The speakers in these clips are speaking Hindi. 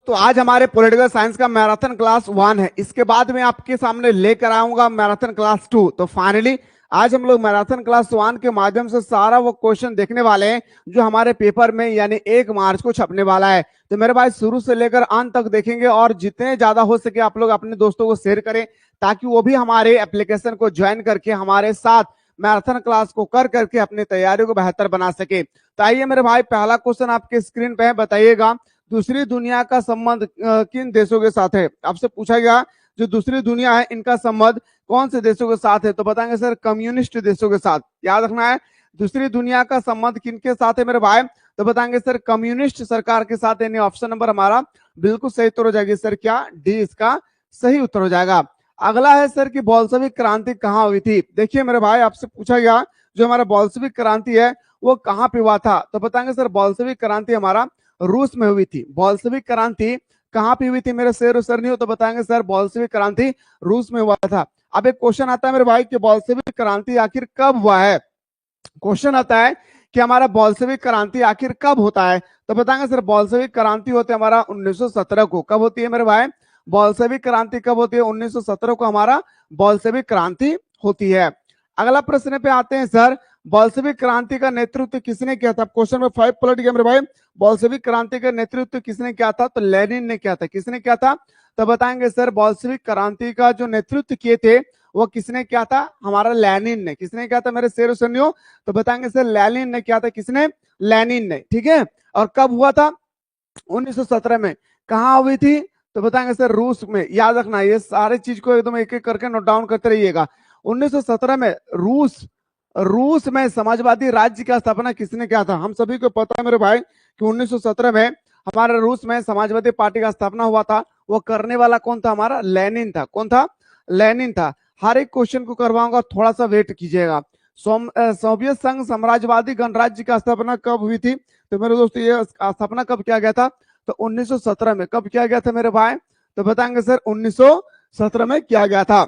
तो आज हमारे पॉलिटिकल साइंस का मैराथन क्लास 1 है। इसके बाद मैं आपके सामने लेकर आऊंगा मैराथन क्लास 2। तो फाइनली आज हम लोग मैराथन क्लास 1 के माध्यम से सारा वो क्वेश्चन देखने वाले हैं जो हमारे पेपर में यानी 1 मार्च को छपने वाला है। तो मेरे भाई शुरू से लेकर अंत तक देखेंगे और जितने ज्यादा हो सके आप लोग अपने दोस्तों को शेयर करें ताकि वो भी हमारे एप्लीकेशन को ज्वाइन करके हमारे साथ मैराथन क्लास को कर करके अपनी तैयारियों को बेहतर बना सके। तो आइए मेरे भाई, पहला क्वेश्चन आपके स्क्रीन पे है। बताइएगा दूसरी दुनिया का संबंध किन देशों के साथ है? आपसे पूछा गया जो दूसरी दुनिया है इनका संबंध कौन से देशों के साथ है? तो बताएंगे सर कम्युनिस्ट देशों के साथ। याद रखना है दूसरी दुनिया का संबंध किनके साथ है मेरे भाई? तो बताएंगे सर कम्युनिस्ट सरकार के साथ। यानी ऑप्शन नंबर हमारा बिल्कुल सही उत्तर हो जाएगी सर क्या? डी इसका सही उत्तर हो जाएगा। अगला है सर कि बोल्शेविक क्रांति कहाँ हुई थी? देखिए मेरे भाई, आपसे पूछा गया जो हमारा बोल्शेविक क्रांति है वो कहाँ पे हुआ था? तो बताएंगे सर बोल्शेविक क्रांति हमारा रूस में हुई थी। बोल्शेविक क्रांति कहाँ पे हुई थी मेरे शेर सर? नहीं हो तो बताएंगे सर बोल्शेविक क्रांति रूस में हुआ था। अब एक क्वेश्चन आता है मेरे भाई कि बोल्शेविक क्रांति आखिर कब हुआ है? क्वेश्चन आता है कि हमारा बोल्शेविक क्रांति आखिर कब होता है? तो बताएंगे सर बोल्शेविक क्रांति होते है हमारा 1917 को। कब होती है मेरे भाई बोल्शेविक क्रांति? कब होती है? 1917 को हमारा बोल्शेविक क्रांति होती है। अगला प्रश्न पे आते हैं सर, बोल्शेविक क्रांति का नेतृत्व किसने किया था? क्वेश्चन नंबर 5 पलट गया मेरे भाई। बोल्शेविक क्रांति का नेतृत्व किसने किया था? तो लेनिन ने किया था। किसने किया था? तो बताएंगे सर बोल्शेविक क्रांति का जो नेतृत्व किए थे वो किसने किया था? हमारा लेनिन ने। किसने किया था मेरे शेर सुनियो? तो बताएंगे सर लेनिन ने किया था। किसने? लेनिन ने। ठीक है। और कब हुआ था? 1917 में। कहाँ हुई थी? तो बताएंगे सर रूस में। याद रखना ये सारे चीज को एकदम एक एक करके नोट डाउन करते रहिएगा। 1917 में रूस में समाजवादी राज्य की स्थापना किसने किया था? हम सभी को पता है मेरे भाई कि 1917 में हमारे रूस में समाजवादी पार्टी का स्थापना हुआ था। वो करने वाला कौन था? हमारा लेनिन था। कौन था? लेनिन था। हर एक क्वेश्चन को करवाऊंगा, थोड़ा सा वेट कीजिएगा। सोवियत संघ साम्राज्यवादी गणराज्य की स्थापना कब हुई थी? तो मेरे दोस्तों ये स्थापना कब किया गया था? तो 1917 में। कब किया गया था मेरे भाई? तो बताएंगे सर 1917 में किया गया था।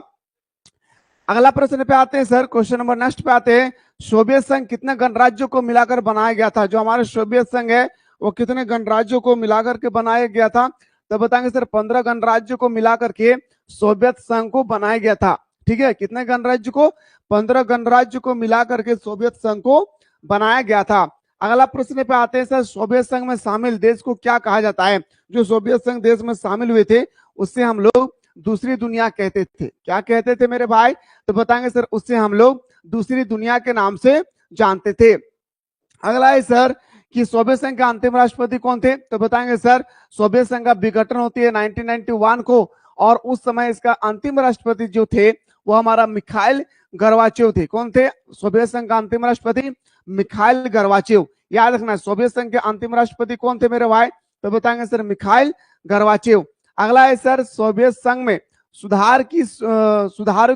अगला प्रश्न पे आते हैं सर, क्वेश्चन नंबर नेक्स्ट पे आते हैं। सोवियत संघ कितने गणराज्यों को मिलाकर बनाया गया था? जो हमारे सोवियत संघ है वो कितने गणराज्यों को मिलाकर के बनाया गया था? तो बताएंगे सर 15 गणराज्यों को मिलाकर के सोवियत संघ को बनाया गया था। ठीक है, कितने गणराज्य को? 15 गणराज्य को मिलाकर के सोवियत संघ को बनाया गया था। अगला प्रश्न पे आते हैं सर, सोवियत संघ में शामिल देश को क्या कहा जाता है? जो सोवियत संघ देश में शामिल हुए थे उससे हम लोग दूसरी दुनिया कहते थे। क्या कहते थे मेरे भाई? तो बताएंगे सर उससे हम लोग दूसरी दुनिया के नाम से जानते थे। अगला है सर कि सोवियत संघ के अंतिम राष्ट्रपति कौन थे? तो बताएंगे सर सोवियत संघ का विघटन होती है 1991 को और उस समय इसका अंतिम राष्ट्रपति जो थे वो हमारा मिखाइल गोर्बाचेव थे। कौन थे? सोवियत संघ का अंतिम राष्ट्रपति मिखाइल गोर्बाचेव। याद रखना है सोवियत संघ के अंतिम राष्ट्रपति कौन थे मेरे भाई? तो बताएंगे सर मिखाइल गोर्बाचेव। अगला है सर सोवियत संघ में सुधारों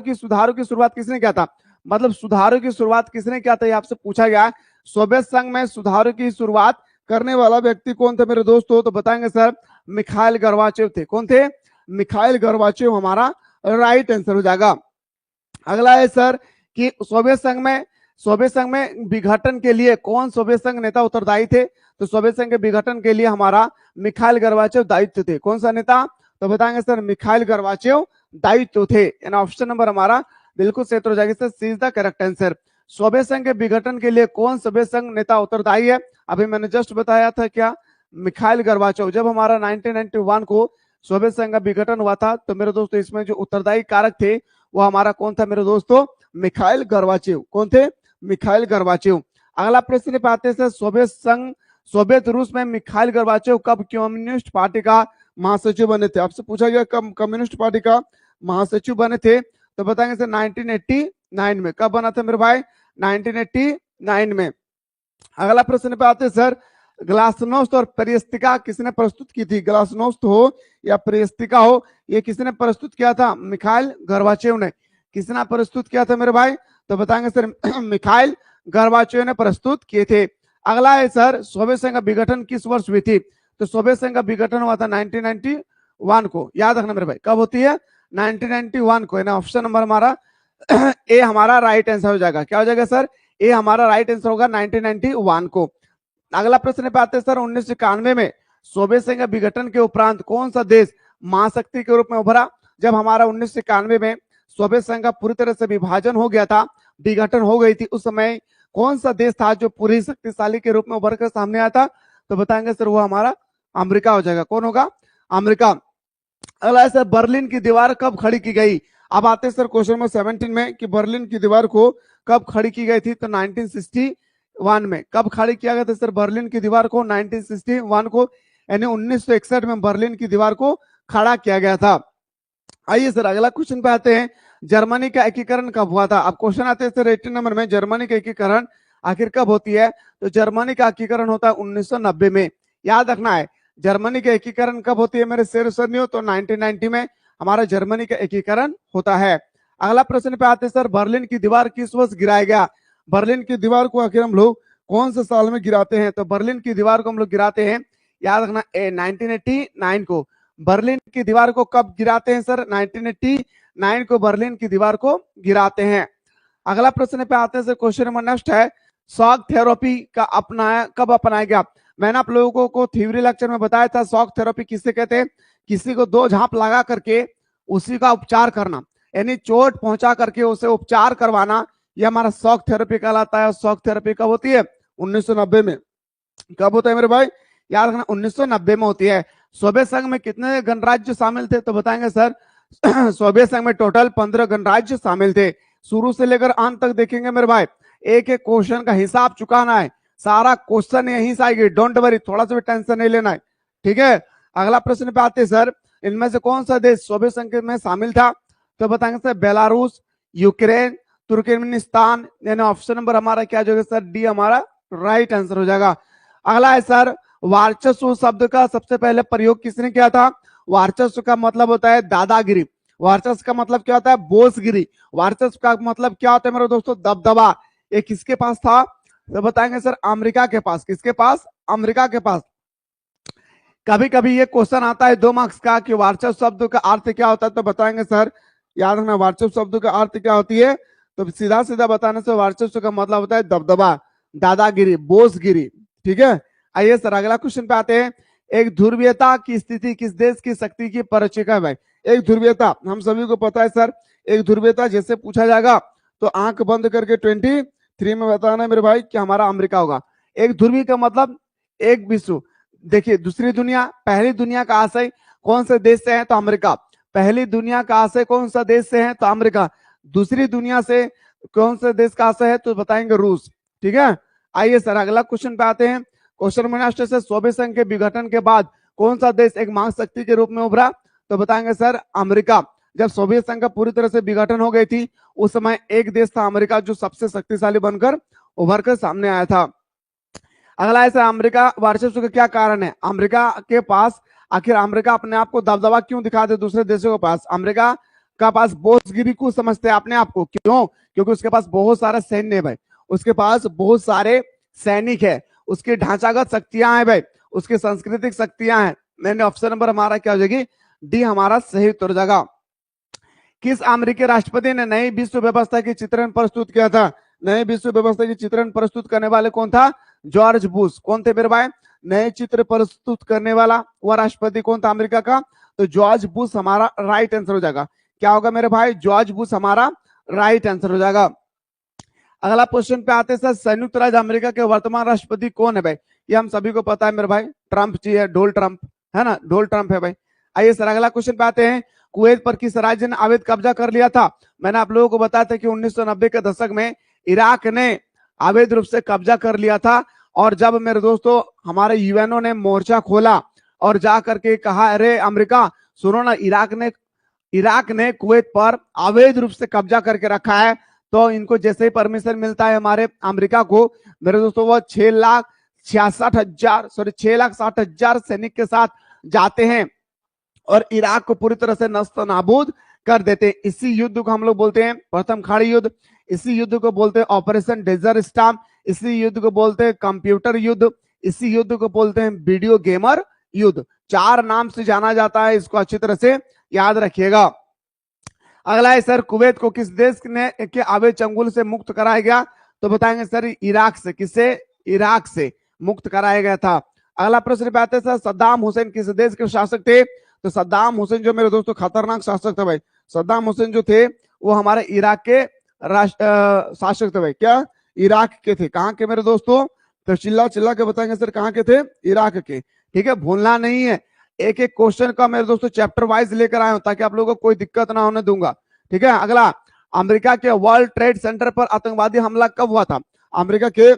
की शुरुआत किसने किया था? मतलब सुधारों की शुरुआत किसने किया था ये आपसे पूछा गया। सोवियत संघ में सुधारों की शुरुआत करने वाला व्यक्ति कौन था मेरे दोस्तों? तो बताएंगे सर मिखाइल गोर्बाचेव थे। कौन थे? मिखाइल गोर्बाचेव हमारा राइट आंसर हो जाएगा। अगला है सर कि सोवियत संघ में विघटन के लिए कौन सोवियत संघ नेता उत्तरदायी थे? तो सोवियत संघ के विघटन के लिए हमारा मिखाइल गोर्बाचेव दायित्व थे। कौन सा नेता? तो बताएंगे सर मिखाइल गोर्बाचेव दायित्व थे। ऑप्शन नंबर हमारा बिल्कुल सही हो जाएगा sir, C is the correct answer. Soviet संघ के विघटन के लिए कौन सोवियत संघ नेता उत्तरदायी है? अभी मैंने जस्ट बताया था क्या? Mikhail Gorbachev. जब हमारा 1991 को सोवियत संघ का विघटन हुआ था तो मेरे दोस्तों इसमें जो उत्तरदायी कारक थे वो हमारा कौन था मेरे दोस्तों? Mikhail Gorbachev. कौन थे? Mikhail Gorbachev. अगला प्रश्न पे आते हैं, सोवियत रूस में मिखाइल गोर्बाचेव कब कम्युनिस्ट पार्टी का महासचिव बने थे? आपसे पूछा गया कब कम्युनिस्ट पार्टी का महासचिव बने थे? तो बताएंगे सर 1989 में। कब बना था मेरे भाई? 1989 में। अगला प्रश्न पे आते हैं सर, ग्लासनोस्ट और पेरिस्टिका किसने प्रस्तुत की थी? ग्लासनोस्ट हो या पेरिस्टिका हो, ये किसने प्रस्तुत किया था? मिखाइल गोर्बाचेव ने। किसने प्रस्तुत किया था मेरे भाई? तो बताएंगे सर मिखाइल गोर्बाचेव ने प्रस्तुत किए थे। अगला है सर सोवियत संघ का विघटन किस वर्ष हुई थी? तो सोवियत संघ का विघटन हुआ था 1991 को। याद रखना मेरे भाई, कब होती है? 1991 को। ऑप्शन नंबर हमारा ए हमारा राइट आंसर हो जाएगा। क्या हो जाएगा सर? ए हमारा राइट आंसर होगा 1991 को। अगला प्रश्न पे आते हैं सर, 1991 में सोवियत संघ विघटन के उपरांत कौन सा देश महाशक्ति के रूप में उभरा? जब हमारा 1991 में सोवियत संघ का पूरी तरह से विभाजन हो गया था, विघटन हो गई थी, उस समय कौन सा देश था जो पूरी शक्तिशाली के रूप में उभर कर सामने आया था? तो बताएंगे सर वो हमारा अमेरिका हो जाएगा। कौन होगा? अमेरिका। अगला सर बर्लिन की दीवार कब खड़ी की गई? अब आते हैं सर क्वेश्चन नंबर 17 में कि बर्लिन की दीवार को कब खड़ी की गई थी? तो 1961 में। कब खड़ी किया गया था सर बर्लिन की दीवार को? 1961 को, यानी 1961 में बर्लिन की दीवार को खड़ा किया गया था। आइए सर अगला क्वेश्चन पे आते हैं, जर्मनी का एकीकरण कब हुआ था? अब क्वेश्चन आते हैं सर 18 नंबर में, जर्मनी का एकीकरण आखिर कब होती है? तो जर्मनी का एकीकरण होता है 1990 में। याद रखना है जर्मनी का एकीकरण कब होती है मेरे शेर सैनियों? तो 1990 में हमारा जर्मनी का एकीकरण होता है। अगला प्रश्न पे आते हैं सर, बर्लिन की दीवार किस वर्ष गिराया गया? बर्लिन की दीवार को आखिर हम लोग कौन से साल में गिराते हैं? तो बर्लिन की दीवार को हम लोग गिराते हैं, याद रखना 1989 को। बर्लिन की दीवार को कब गिराते हैं सर? 1989 को बर्लिन की दीवार को गिराते हैं। अगला प्रश्न पे आते हैं सर, क्वेश्चन नंबर नेक्स्ट है, शॉक थेरेपी का कब अपनाया गया? मैंने आप लोगों को थ्योरी लेक्चर में बताया था शॉक थेरेपी किसे कहते हैं? किसी को 2 झांप लगा करके उसी का उपचार करना, यानी चोट पहुंचा करके उसे उपचार करवाना, यह हमारा शॉक थेरेपी कहलाता है। शॉक थेरेपी कब होती है? 1990 में। कब होता है मेरे भाई? याद रखना 1990 में होती है। सोवियत संघ में कितने गणराज्य शामिल थे? तो बताएंगे सर सोवियत संघ में टोटल 15 गणराज्य शामिल थे। शुरू से लेकर अंत तक देखेंगे मेरे भाई, एक एक क्वेश्चन का हिसाब चुकाना है, सारा क्वेश्चन यहीं से आएगी, डोंट वरी, थोड़ा सा भी टेंशन नहीं लेना है, ठीक है। अगला प्रश्न पे आते हैं सर, इनमें से कौन सा देश सोवियत संघ में शामिल था? तो बताएंगे सर बेलारूस, यूक्रेन, तुर्कमेनिस्तान, यानी ऑप्शन नंबर हमारा क्या जो सर डी हमारा राइट आंसर हो जाएगा। अगला है सर, वर्चस्व शब्द का सबसे पहले प्रयोग किसने किया था? वर्चस्व का मतलब होता है दादागिरी, वर्चस्व का मतलब क्या होता है? बोसगिरी, वर्चस्व का मतलब क्या होता है मेरे दोस्तों? दबदबा। ये किसके पास था? तो बताएंगे सर अमेरिका के पास। किसके पास? अमेरिका के पास। कभी कभी ये क्वेश्चन आता है 2 मार्क्स का कि वर्चस्व शब्द का अर्थ क्या होता है? तो बताएंगे सर, याद रखना वर्चस्व शब्द का अर्थ क्या होती है? तो सीधा सीधा बताने से वर्चस्व का मतलब होता है दबदबा, दादागिरी, बोसगिरी, ठीक है। आइए सर अगला क्वेश्चन पे आते हैं, एक ध्रुवीयता की स्थिति किस देश की शक्ति की परिचय है भाई? एक ध्रुवीयता हम सभी को पता है सर, एक ध्रुवीयता जैसे पूछा जाएगा तो आंख बंद करके 23 में बताना है मेरे भाई कि हमारा अमेरिका होगा। एक ध्रुवी का मतलब एक विश्व। देखिए दूसरी दुनिया, पहली दुनिया का आशय कौन से देश से है? तो अमेरिका। पहली दुनिया का आशय कौन सा देश से है? तो अमेरिका। दूसरी दुनिया से कौन से देश का आशय है? तो बताएंगे रूस, ठीक है। आइए सर अगला क्वेश्चन पे आते हैं, क्वेश्चन नंबर से सोवियत संघ के विघटन के बाद कौन सा देश एक महाशक्ति के रूप में उभरा? तो बताएंगे सर अमेरिका। जब सोवियत संघ का पूरी तरह से विघटन हो गई थी उस समय एक देश था अमेरिका जो सबसे शक्तिशाली बनकर उभर कर सामने आया था। अगला है अमेरिका वर्चस्व का क्या कारण है? अमेरिका के पास आखिर अमेरिका अपने आप को दबदबा क्यों दिखाते दूसरे देशों के पास? अमेरिका का पास बोसगिरी को समझते हैं अपने आप को, क्यों? क्योंकि उसके पास बहुत सारा सैन्य है भाई, उसके पास बहुत सारे सैनिक है, उसकी ढांचागत शक्तियां हैं भाई, उसकी सांस्कृतिक शक्तियां हैं। मैंने ऑप्शन नंबर हमारा क्या हो जाएगी? डी हमारा सही उत्तर हो जाएगा। किस अमेरिकी राष्ट्रपति ने नई विश्व व्यवस्था की चित्रण प्रस्तुत किया था? नई विश्व व्यवस्था की चित्रण प्रस्तुत करने वाले कौन था? George Bush. कौन थे मेरे भाई? नए चित्र प्रस्तुत करने वाला वह राष्ट्रपति कौन था अमेरिका का? तो जॉर्ज बुश हमारा राइट आंसर हो जाएगा। क्या होगा मेरे भाई? जॉर्ज बुश हमारा राइट आंसर हो जाएगा। अगला क्वेश्चन पे आते हैं, संयुक्त राज्य अमेरिका के वर्तमान राष्ट्रपति कौन है भाई? ये हम सभी को पता है मेरे भाई, ट्रंप जी है, डोनाल्ड ट्रंप है ना, डोनाल्ड ट्रंप है भाई। आइए सर अगला क्वेश्चन पे आते हैं, कुवैत पर किस राज्य ने अवैध कब्जा कर लिया था? मैंने आप लोगों को बताया था कि 1990 के दशक में इराक ने अवैध रूप से कब्जा कर लिया था, और जब मेरे दोस्तों हमारे यूएनओ ने मोर्चा खोला और जा करके कहा अरे अमेरिका सुनो ना, इराक ने कुवैत पर अवैध रूप से कब्जा करके रखा है, तो इनको जैसे ही परमिशन मिलता है हमारे अमेरिका को मेरे दोस्तों, वो 6,60,000 सैनिक के साथ जाते हैं और इराक को पूरी तरह से नष्ट नाबूद कर देते हैं। इसी युद्ध को हम लोग बोलते हैं प्रथम खाड़ी युद्ध, इसी युद्ध को बोलते हैं ऑपरेशन डेजर्ट स्टॉर्म, इसी युद्ध को बोलते हैं कंप्यूटर युद्ध, इसी युद्ध को बोलते हैं वीडियो गेमर युद्ध। 4 नाम से जाना जाता है, इसको अच्छी तरह से याद रखिएगा। अगला है सर, कुवैत को किस देश ने के अवैध चंगुल से मुक्त कराया गया? तो बताएंगे सर इराक से। किससे? इराक से मुक्त कराया गया था। अगला प्रश्न पे आते हैं सर, सद्दाम हुसैन किस देश के शासक थे? तो सद्दाम हुसैन जो मेरे दोस्तों खतरनाक शासक थे भाई। सद्दाम हुसैन जो थे वो हमारे इराक के शासक थे भाई। क्या? इराक के थे। कहाँ के मेरे दोस्तों? तो चिल्ला चिल्ला के बताएंगे सर कहाँ के थे? इराक के। ठीक है, भूलना नहीं है। एक एक क्वेश्चन का मेरे दोस्तों चैप्टर वाइज लेकर आए हो ताकि आप लोगों को कोई दिक्कत ना होने दूंगा। ठीक है, अगला, अमेरिका के वर्ल्ड ट्रेड सेंटर पर आतंकवादी हमला कब हुआ था? अमेरिका के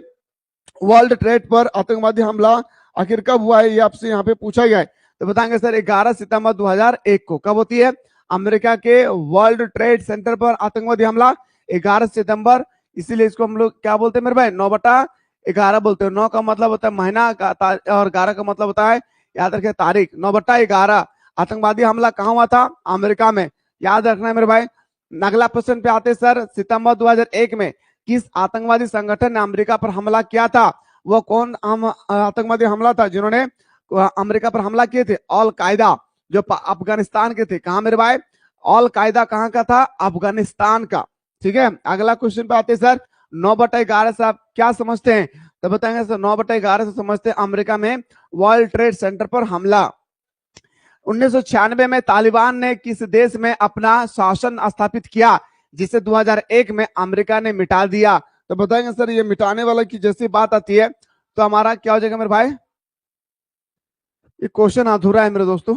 वर्ल्ड ट्रेड पर आतंकवादी हमला आखिर कब हुआ है, ये आपसे यहाँ पे पूछा गया है। तो बताएंगे सर 11 सितंबर 2001 को। कब होती है अमेरिका के वर्ल्ड ट्रेड सेंटर पर आतंकवादी हमला? 11 सितंबर। इसीलिए इसको हम लोग क्या बोलते हैं मेरे भाई? 9/11 बोलते हैं। 9 का मतलब होता है महीना और 11 का मतलब होता है, याद रखिए, तारीख। 9/11 आतंकवादी हमला कहाँ हुआ था? अमेरिका में। याद रखना है मेरे भाई। अगला प्रश्न पे आते सर, सितंबर 2001 में किस आतंकवादी संगठन ने अमेरिका पर हमला किया था? वो कौन आतंकवादी हमला था जिन्होंने अमेरिका पर हमला किए थे? अल कायदा, जो अफगानिस्तान के थे। कहा मेरे भाई? अल कायदा कहाँ का था? अफगानिस्तान का। ठीक है, अगला क्वेश्चन पे आते सर, 9/11 से आप क्या समझते हैं? तो बताएंगे सर 9/11 से समझते हैं अमेरिका में वर्ल्ड ट्रेड सेंटर पर हमला। 1996 में तालिबान ने किस देश में अपना शासन स्थापित किया जिसे 2001 में अमेरिका ने मिटा दिया? तो बताएंगे सर ये मिटाने वाला की जैसी बात आती है तो हमारा क्या हो जाएगा मेरे भाई? ये क्वेश्चन अधूरा है मेरे दोस्तों।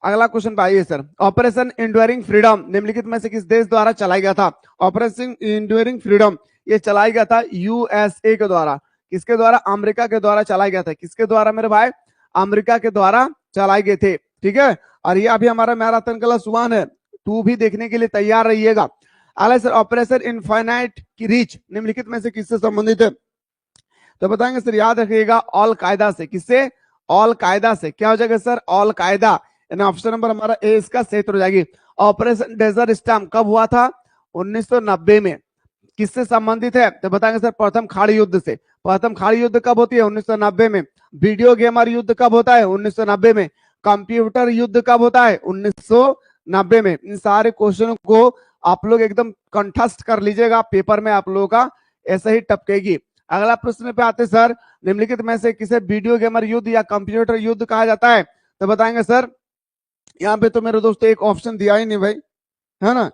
अगला क्वेश्चन पे आइए सर, ऑपरेशन इंड्यूरिंग फ्रीडम निम्नलिखित में से किस देश द्वारा चलाया गया था? ऑपरेशन इंड्यूरिंग फ्रीडम ये चलाया गया था यूएसए के द्वारा। किसके द्वारा? अमेरिका के द्वारा चलाया गया था। किसके द्वारा मेरे भाई? अमेरिका के द्वारा चलाए गए थे। ठीक है, और ये अभी हमारा मैराथन क्लास 1 है, 2 भी देखने के लिए तैयार रहिएगा। अगला सर, ऑपरेशन इनफाइनाइट की रीच निम्नलिखित में से किससे संबंधित है? तो बताएंगे सर, याद रखिएगा, अल कायदा से। किससे? अल कायदा से। क्या हो जाएगा सर? अल कायदा। यानी ऑप्शन नंबर हमारा ए इसका सही उत्तर हो जाएगी। ऑपरेशन डेजर्ट स्टॉर्म कब हुआ था? 1990 में। किससे संबंधित है? तो बताएंगे सर प्रथम खाड़ी युद्ध से। प्रथम खाड़ी युद्ध कब होती है? 1990 में। वीडियो गेमर युद्ध कब होता है? 1990 में। कंप्यूटर युद्ध कब होता है? 1990 में। इन सारे क्वेश्चनों को आप लोग एकदम कंठस्थ कर लीजिएगा, पेपर में आप लोगों का ऐसे ही टपकेगी। अगला प्रश्न पे आते सर, निम्नलिखित में से किसे वीडियो गेमर युद्ध या कंप्यूटर युद्ध कहा जाता है? तो बताएंगे सर, यहाँ पे तो मेरे दोस्तों एक ऑप्शन दिया ही नहीं भाई, है ना।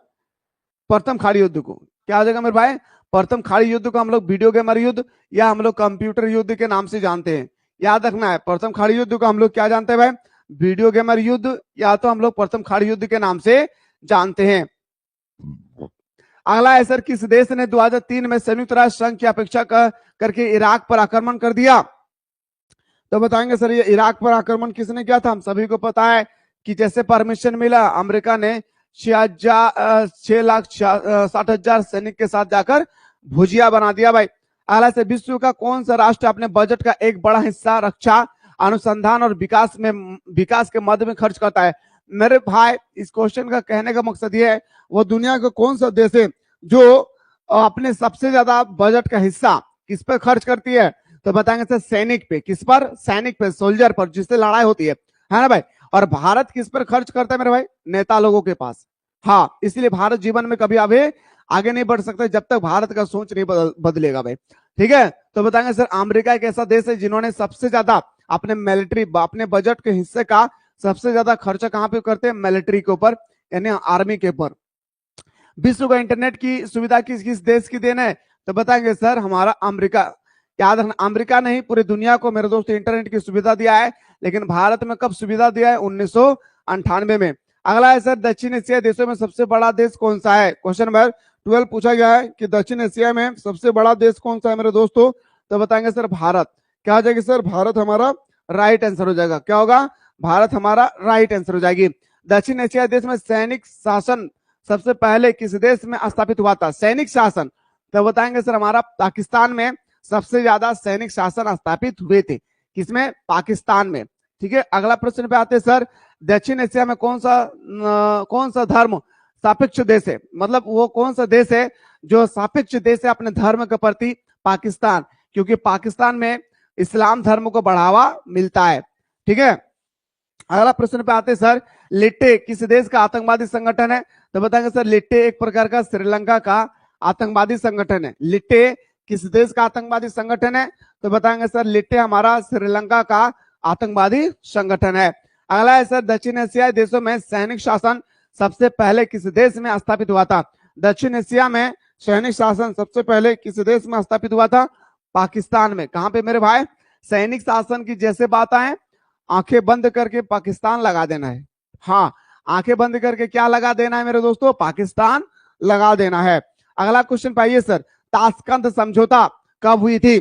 प्रथम खाड़ी युद्ध को क्या हो जाएगा मेरे भाई? प्रथम खाड़ी युद्ध को हम लोग वीडियो गेमर युद्ध या हम लोग कंप्यूटर युद्ध के नाम से जानते हैं। याद रखना है, प्रथम खाड़ी युद्ध को हम लोग क्या जानते हैं भाई? वीडियो गेमर युद्ध या तो हम लोग प्रथम खाड़ी युद्ध के नाम से जानते हैं। अगला है सर, किस देश ने 2003 में संयुक्त राष्ट्र संघ की अपेक्षा करके इराक पर आक्रमण कर दिया? तो बताएंगे सर ये इराक पर आक्रमण किसने किया था? हम सभी को पता है कि जैसे परमिशन मिला अमेरिका ने 6,60,000 सैनिक के साथ जाकर भुजिया बना दिया भाई। अगला से, विश्व का कौन सा राष्ट्र अपने बजट का एक बड़ा हिस्सा रक्षा, अनुसंधान और विकास के मद में खर्च करता है? मेरे भाई इस क्वेश्चन का कहने का मकसद ये है, वो दुनिया का कौन सा देश है जो अपने सबसे ज्यादा बजट का हिस्सा किस पर खर्च करती है? तो बताएंगे सर सैनिक पे। किस पर? सैनिक पे, सोल्जर पर, जिससे लड़ाई होती है ना भाई। और भारत किस पर खर्च करता है मेरे भाई? नेता लोगों के पास। हाँ, इसलिए भारत जीवन में कभी आगे नहीं बढ़ सकता जब तक भारत का सोच नहीं बदलेगा भाई। ठीक है, तो बताएंगे सर अमेरिका एक ऐसा देश है जिन्होंने सबसे ज्यादा अपने मिलिट्री, अपने बजट के हिस्से का सबसे ज्यादा खर्चा कहां पे करते हैं? मिलिट्री के ऊपर, यानी आर्मी के ऊपर। विश्व का इंटरनेट की सुविधा किस किस देश की देन है? तो बताएंगे सर हमारा अमेरिका। याद रखना, अमेरिका नहीं पूरी दुनिया को मेरे दोस्त इंटरनेट की सुविधा दिया है, लेकिन भारत में कब सुविधा दिया है? 1998 में। अगला है सर, दक्षिण एशिया देशों में सबसे बड़ा देश कौन सा है? क्वेश्चन नंबर 12 पूछा गया है कि दक्षिण एशिया में सबसे बड़ा देश कौन सा है मेरे दोस्तों? तो बताएंगे सर भारत। क्या हो जाएगी सर? भारत हमारा राइट आंसर हो जाएगा। क्या होगा? भारत हमारा राइट आंसर हो जाएगी। दक्षिण एशिया देश में सैनिक शासन सबसे पहले किस देश में स्थापित हुआ था? सैनिक शासन। तो बताएंगे सर हमारा पाकिस्तान में सबसे ज्यादा सैनिक शासन स्थापित हुए थे। किसमें? पाकिस्तान में। ठीक है, अगला प्रश्न पे आते हैं सर, दक्षिण एशिया में कौन सा धर्म सापेक्ष देश है? मतलब वो कौन सा देश है जो सापेक्ष देश है अपने धर्म के प्रति? पाकिस्तान, क्योंकि पाकिस्तान में इस्लाम धर्म को बढ़ावा मिलता है। ठीक है, अगला प्रश्न पे आते हैं सर, लिट्टे किस देश का आतंकवादी संगठन है? तो बताएंगे सर लिट्टे एक प्रकार का श्रीलंका का आतंकवादी संगठन है। लिट्टे किस देश का आतंकवादी संगठन है? तो बताएंगे सर लिट्टे हमारा श्रीलंका का आतंकवादी संगठन है। अगला है सर, दक्षिण एशियाई देशों में सैनिक शासन सबसे पहले किस देश में स्थापित हुआ था? दक्षिण एशिया में सैनिक शासन सबसे पहले किस देश में स्थापित हुआ था? पाकिस्तान में। कहां पे मेरे भाई? सैनिक शासन की जैसे बात आए, आंखें बंद करके पाकिस्तान लगा देना है। हाँ, आंखें बंद करके क्या लगा देना है मेरे दोस्तों? पाकिस्तान लगा देना है। अगला क्वेश्चन पाइए सर, ताशकंद समझौता कब हुई थी?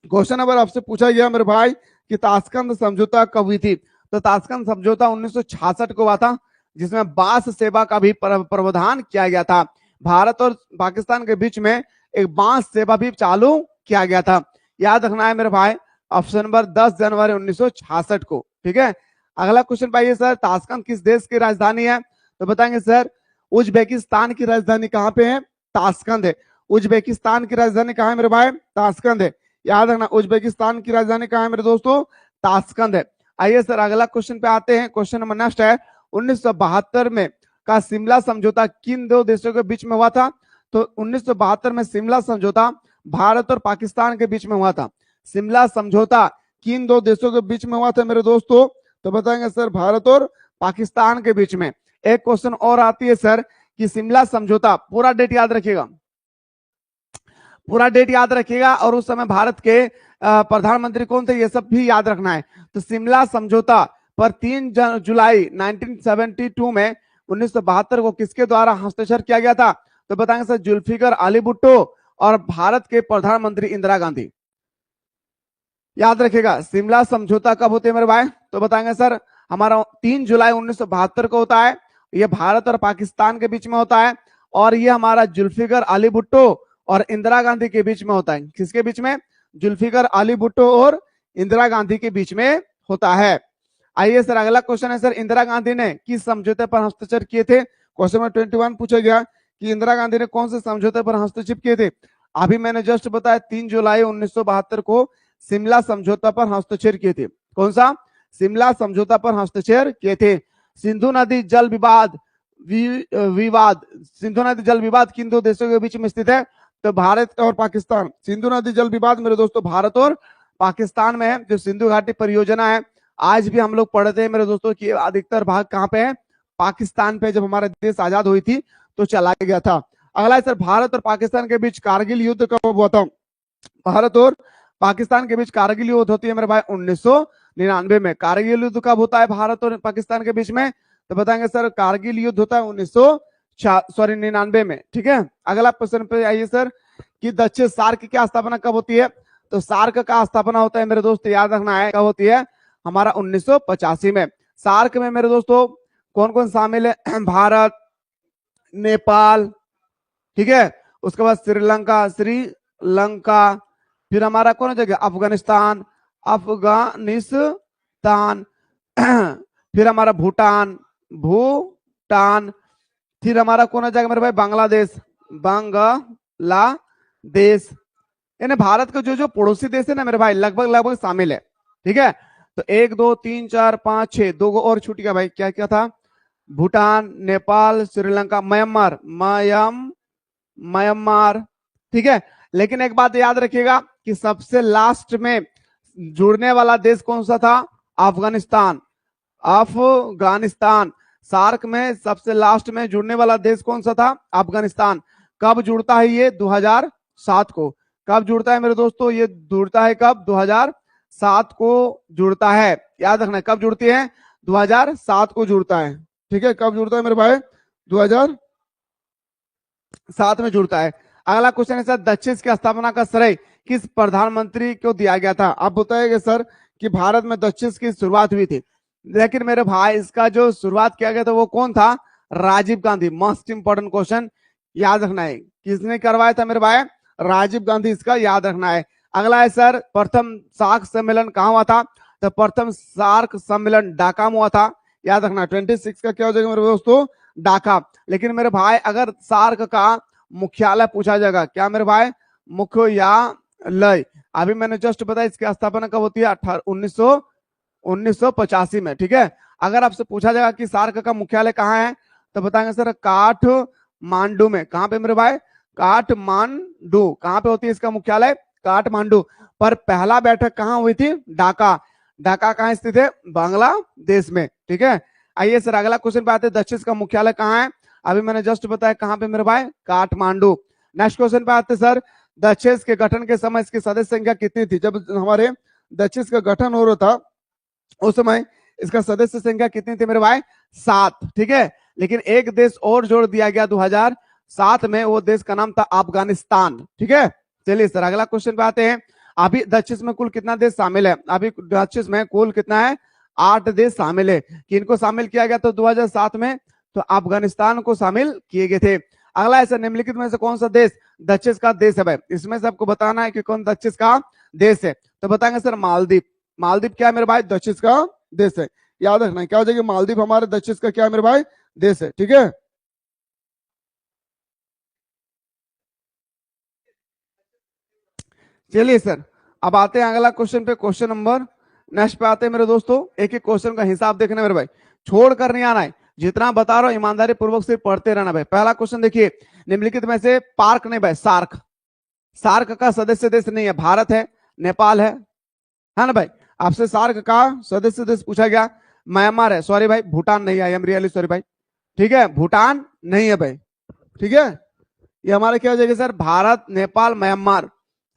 क्वेश्चन नंबर आपसे पूछा गया मेरे भाई कि ताशकंद समझौता कब हुई थी? तो ताशकंद समझौता 1966 को हुआ था, जिसमें बांस सेवा का भी प्रावधान किया गया था। भारत और पाकिस्तान के बीच में एक बांस सेवा भी चालू किया गया था। याद रखना है मेरे भाई, ऑप्शन नंबर 10 जनवरी 1966 को। ठीक है, अगला क्वेश्चन पाइए सर, ताशकंद किस देश की राजधानी है? तो बताएंगे सर, उज्बेकिस्तान की राजधानी कहां पे है? ताशकंद है। उज्बेकिस्तान की राजधानी कहां है मेरे भाई? ताशकंद है। याद रखना, उज्बेकिस्तान की राजधानी कहां है मेरे दोस्तों? ताशकंद है। आइए सर अगला क्वेश्चन पे आते हैं। क्वेश्चन नंबर नेक्स्ट है, 1972 में का शिमला समझौता किन दो देशों के बीच में हुआ था? तो 1972 में शिमला समझौता भारत और पाकिस्तान के बीच में हुआ था। शिमला समझौता किन दो देशों के बीच में हुआ था मेरे दोस्तों? तो बताएंगे सर, भारत और पाकिस्तान के बीच में। एक क्वेश्चन और आती है सर कि शिमला समझौता, पूरा डेट याद रखिएगा, पूरा डेट याद रखिएगा, और उस समय भारत के प्रधानमंत्री कौन थे ये सब भी याद रखना है। तो शिमला समझौता पर 3 जुलाई 1972 में 1972 को किसके द्वारा हस्ताक्षर किया गया था? तो बताएंगे सर, जुल्फिकर अली भुट्टो और भारत के प्रधानमंत्री इंदिरा गांधी। याद रखिएगा, शिमला समझौता कब होते हैं मेरे भाई? तो बताएंगे सर, हमारा 3 जुलाई 1972 को होता है। ये भारत और पाकिस्तान के बीच में होता है, और ये हमारा जुल्फिकर अली भुट्टो और इंदिरा गांधी के बीच में होता है। किसके बीच में? जुल्फिकर अली भुट्टो और इंदिरा गांधी के बीच में होता है। आइए सर अगला क्वेश्चन है सर, इंदिरा गांधी ने किस समझौते पर हस्ताक्षर किए थे? क्वेश्चन नंबर 21 पूछा गया कि इंदिरा गांधी ने कौन से समझौते पर हस्तक्षेप किए थे? अभी मैंने जस्ट बताया 3 जुलाई 1972 को शिमला समझौता पर हस्ताक्षर किए थे। कौन सा? शिमला समझौता पर हस्ताक्षर किए थे। सिंधु नदी जल विवाद सिंधु नदी जल विवाद किन दो देशों के बीच में स्थित है? तो भारत और पाकिस्तान। सिंधु नदी जल विवाद मेरे दोस्तों भारत और पाकिस्तान में है। जो सिंधु घाटी परियोजना है, आज भी हम लोग पढ़ते हैं मेरे दोस्तों कि अधिकतर भाग कहां पे है? पाकिस्तान पे। जब हमारा देश आजाद हुई थी तो चला गया था। अगला है सर, भारत और पाकिस्तान के बीच कारगिल युद्ध कब हुआ था? भारत और पाकिस्तान के बीच कारगिल युद्ध होती है मेरे भाई 1999 में। कारगिल युद्ध कब होता है भारत और पाकिस्तान के बीच में? तो बताएंगे सर, कारगिल युद्ध होता है 1999 में। ठीक है, अगला प्रश्न पे आइए सर कि दक्षिण सार्क की स्थापना कब होती है? तो सार्क का स्थापना होता है मेरे दोस्त, याद रखना है, कब होती है? हमारा 1985 में। सार्क में मेरे दोस्तों कौन कौन शामिल है? भारत, नेपाल, ठीक है, उसके बाद श्रीलंका, फिर हमारा कौन जगह? अफगानिस्तान, फिर हमारा भूटान, फिर हमारा कौन जगह मेरे भाई? बांग्लादेश। यानी भारत के जो पड़ोसी देश है ना मेरे भाई, लगभग शामिल है। ठीक है, तो 1 2 3 4 5 6, 2 और छूट गया भाई। क्या क्या था? भूटान, नेपाल, श्रीलंका, म्यांमार। ठीक है, लेकिन एक बात याद रखिएगा कि सबसे लास्ट में जुड़ने वाला देश कौन सा था? अफगानिस्तान। सार्क में सबसे लास्ट में जुड़ने वाला देश कौन सा था? अफगानिस्तान। कब जुड़ता है ये? 2007 को। कब जुड़ता है मेरे दोस्तों? ये जुड़ता है कब? 2007 को जुड़ता है। याद रखना, कब जुड़ती है? 2007 को जुड़ता है। ठीक है, कब जुड़ता है मेरे भाई? 2007 में जुड़ता है। अगला क्वेश्चन है सर, दक्षिण की स्थापना का श्रेय किस प्रधानमंत्री को दिया गया था? आप बताइएगा सर कि भारत में दक्षिण की शुरुआत हुई थी, लेकिन मेरे भाई इसका जो शुरुआत किया गया था वो कौन था? Rajiv Gandhi. Most important question, याद रखना है, किसने करवाया था मेरे भाई? राजीव गांधी, इसका याद रखना है। अगला है सर, प्रथम सार्क सम्मेलन कहां हुआ था? तो प्रथम सार्क सम्मेलन ढाका में हुआ था। याद रखना, 26 का क्या हो जाएगा मेरे दोस्तों? ढाका। लेकिन मेरे भाई अगर सार्क का मुख्यालय पूछा जाएगा, क्या मेरे भाई? मुख्यालय। अभी मैंने जस्ट बताया इसकी स्थापना कब होती है? 1985 में। ठीक है, अगर आपसे पूछा जाएगा कि सार्क का मुख्यालय कहाँ है, तो बताएंगे सर काठमांडू में। कहां पे मेरे भाई? काठमांडू। कहां पे होती है इसका मुख्यालय? काठमांडू। पर पहला बैठक कहां हुई थी? ढाका। ढाका कहाँ स्थित है? बांग्लादेश में। ठीक है, आइए सर अगला क्वेश्चन पे आते हैं। दक्षिण का मुख्यालय कहाँ है? अभी मैंने जस्ट बताया कहाँ पे मेरे भाई? काठमांडू। नेक्स्ट क्वेश्चन पे आते सर, दक्षिण के गठन के समय इसकी सदस्य संख्या कितनी थी? जब हमारे दक्षिण का गठन हो रहा था उस समय इसका सदस्य संख्या कितनी थी मेरे भाई? 7। ठीक है, लेकिन एक देश और जोड़ दिया गया 2007 में, वो देश का नाम था अफगानिस्तान। ठीक है, चलिए सर अगला क्वेश्चन पे आते हैं। अभी दक्षिण में कुल कितना देश शामिल है? अभी दक्षिण में कुल कितना है? 8 देश शामिल है। किनको शामिल किया गया तो 2007 में? तो अफगानिस्तान को शामिल किए गए थे। अगला ऐसा निम्नलिखित में से कौन सा देश दक्षिण का देश है भाई? इसमें से आपको बताना है कि कौन दक्षिण का देश है। तो बताएंगे सर मालदीव। मालदीव क्या है मेरे भाई? दक्षिण का देश है। याद रखना क्या हो जाएगा? मालदीव हमारे दक्षिण का क्या है मेरे भाई? देश है। ठीक है, चलिए सर अब आते हैं अगला क्वेश्चन पे। क्वेश्चन नंबर नेक्स्ट पे आते हैं मेरे दोस्तों। एक एक क्वेश्चन का हिसाब देखना मेरे भाई, छोड़ कर नहीं आना है। जितना बता रहा हूं ईमानदारी पूर्वक सिर्फ पढ़ते रहना भाई। पहला क्वेश्चन देखिए, निम्नलिखित में से पार्क नहीं भाई, सार्क। सार्क का सदस्य देश नहीं है, भारत है, नेपाल है ना भाई? आपसे सार्क का सदस्य देश पूछा गया, म्यांमार है, सॉरी भाई भूटान नहीं है, आई एम रियली सॉरी भाई। ठीक है, भूटान नहीं है भाई। ठीक है, ये हमारे क्या हो जाएगा सर? भारत, नेपाल, म्यांमार।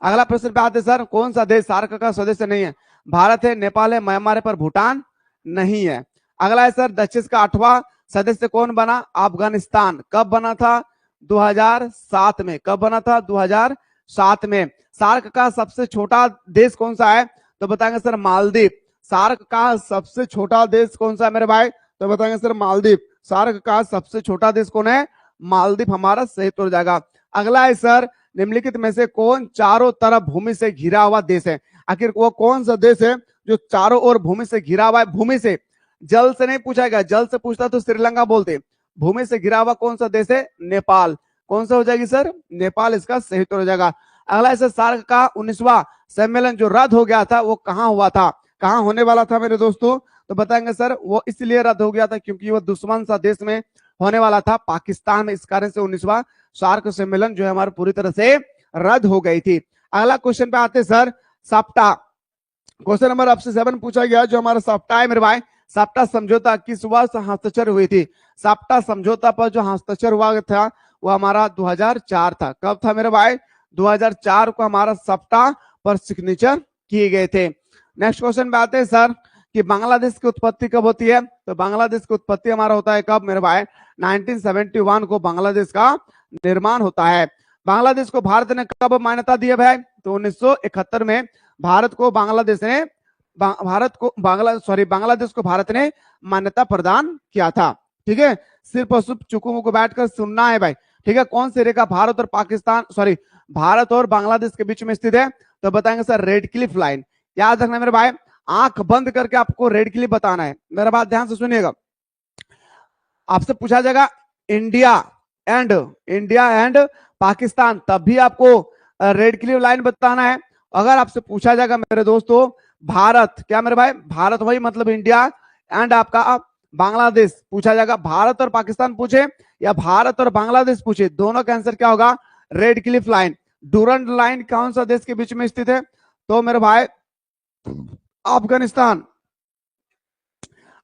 अगला प्रश्न पे आते सर, कौन सा देश सार्क का सदस्य नहीं है? भारत है, नेपाल है, म्यांमार है, पर भूटान नहीं है। अगला है सर, दक्षिण का 8वां सदस्य कौन बना? अफगानिस्तान। कब बना था? 2007 में। कब बना था? 2007 में। सार्क का सबसे छोटा देश कौन सा है? तो बताएंगे सर मालदीव। सार्क का सबसे छोटा देश कौन सा है मेरे भाई? तो बताएंगे सर मालदीव। सार्क का सबसे छोटा देश कौन है? मालदीव हमारा सही हो जाएगा। अगला है सर, निम्नलिखित में से कौन चारों तरफ भूमि से घिरा हुआ देश है? आखिर वो कौन सा देश है जो चारों ओर भूमि से घिरा हुआ है? भूमि से, जल से नहीं पूछा गया। जल से पूछता तो श्रीलंका बोलते। भूमि से घिरा हुआ कौन सा देश है? नेपाल। कौन सा हो जाएगी सर? नेपाल इसका सही उत्तर हो जाएगा। अगला है सार्क का 19वां सम्मेलन जो रद्द हो गया था वो कहां हुआ था? कहां होने वाला था मेरे दोस्तों? तो बताएंगे सर वो इसलिए रद्द हो गया था क्योंकि वो दुश्मन सा देश में होने वाला था, पाकिस्तान में। इस कारण से 19वां सार्क सम्मेलन जो है हमारे पूरी तरह से रद्द हो गई थी। अगला क्वेश्चन पे आते सर, साप्टा। क्वेश्चन नंबर आपसे 7 पूछा गया जो हमारा साप्टा है मेरे भाई। साप्टा समझौता किस वर्ष हस्ताक्षर हुई थी? साप्टा समझौता पर जो हस्ताक्षर हुआ था वो हमारा 2004 था। कब था मेरे भाई? 2004 को हमारा साप्टा पर सिग्नेचर किए गए थे। नेक्स्ट क्वेश्चन पे आते हैं सर कि बांग्लादेश की उत्पत्ति कब होती है? तो बांग्लादेश की उत्पत्ति हमारा होता है कब मेरे भाई? 1971 को बांग्लादेश का निर्माण होता है। बांग्लादेश को भारत ने कब मान्यता दी है भाई? तो 1971 में भारत को बांग्लादेश ने बांग्लादेश को भारत ने मान्यता प्रदान किया था। ठीक है, सिर्फ और सिर्फ चुकू को बैठकर सुनना है भाई। ठीक है, कौन सी रेखा भारत और पाकिस्तान भारत और बांग्लादेश के बीच में स्थित है? तो बताएंगे सर रेड क्लिफ लाइन। याद रखना मेरे भाई, आंख बंद करके आपको रेड क्लिफ बताना है। मेरा बात ध्यान से सुनिएगा। आपसे पूछा जाएगा इंडिया एंड पाकिस्तान, तब भी आपको रेड क्लिफ लाइन बताना है। अगर आपसे पूछा जाएगा मेरे दोस्तों भारत, क्या मेरे भाई? भारत वही मतलब इंडिया एंड आपका बांग्लादेश पूछा जाएगा। भारत और पाकिस्तान पूछे या भारत और बांग्लादेश पूछे, दोनों का आंसर क्या होगा? Red Cliff line. Durand line कौन सा देश के बीच में स्थित है? तो मेरे भाई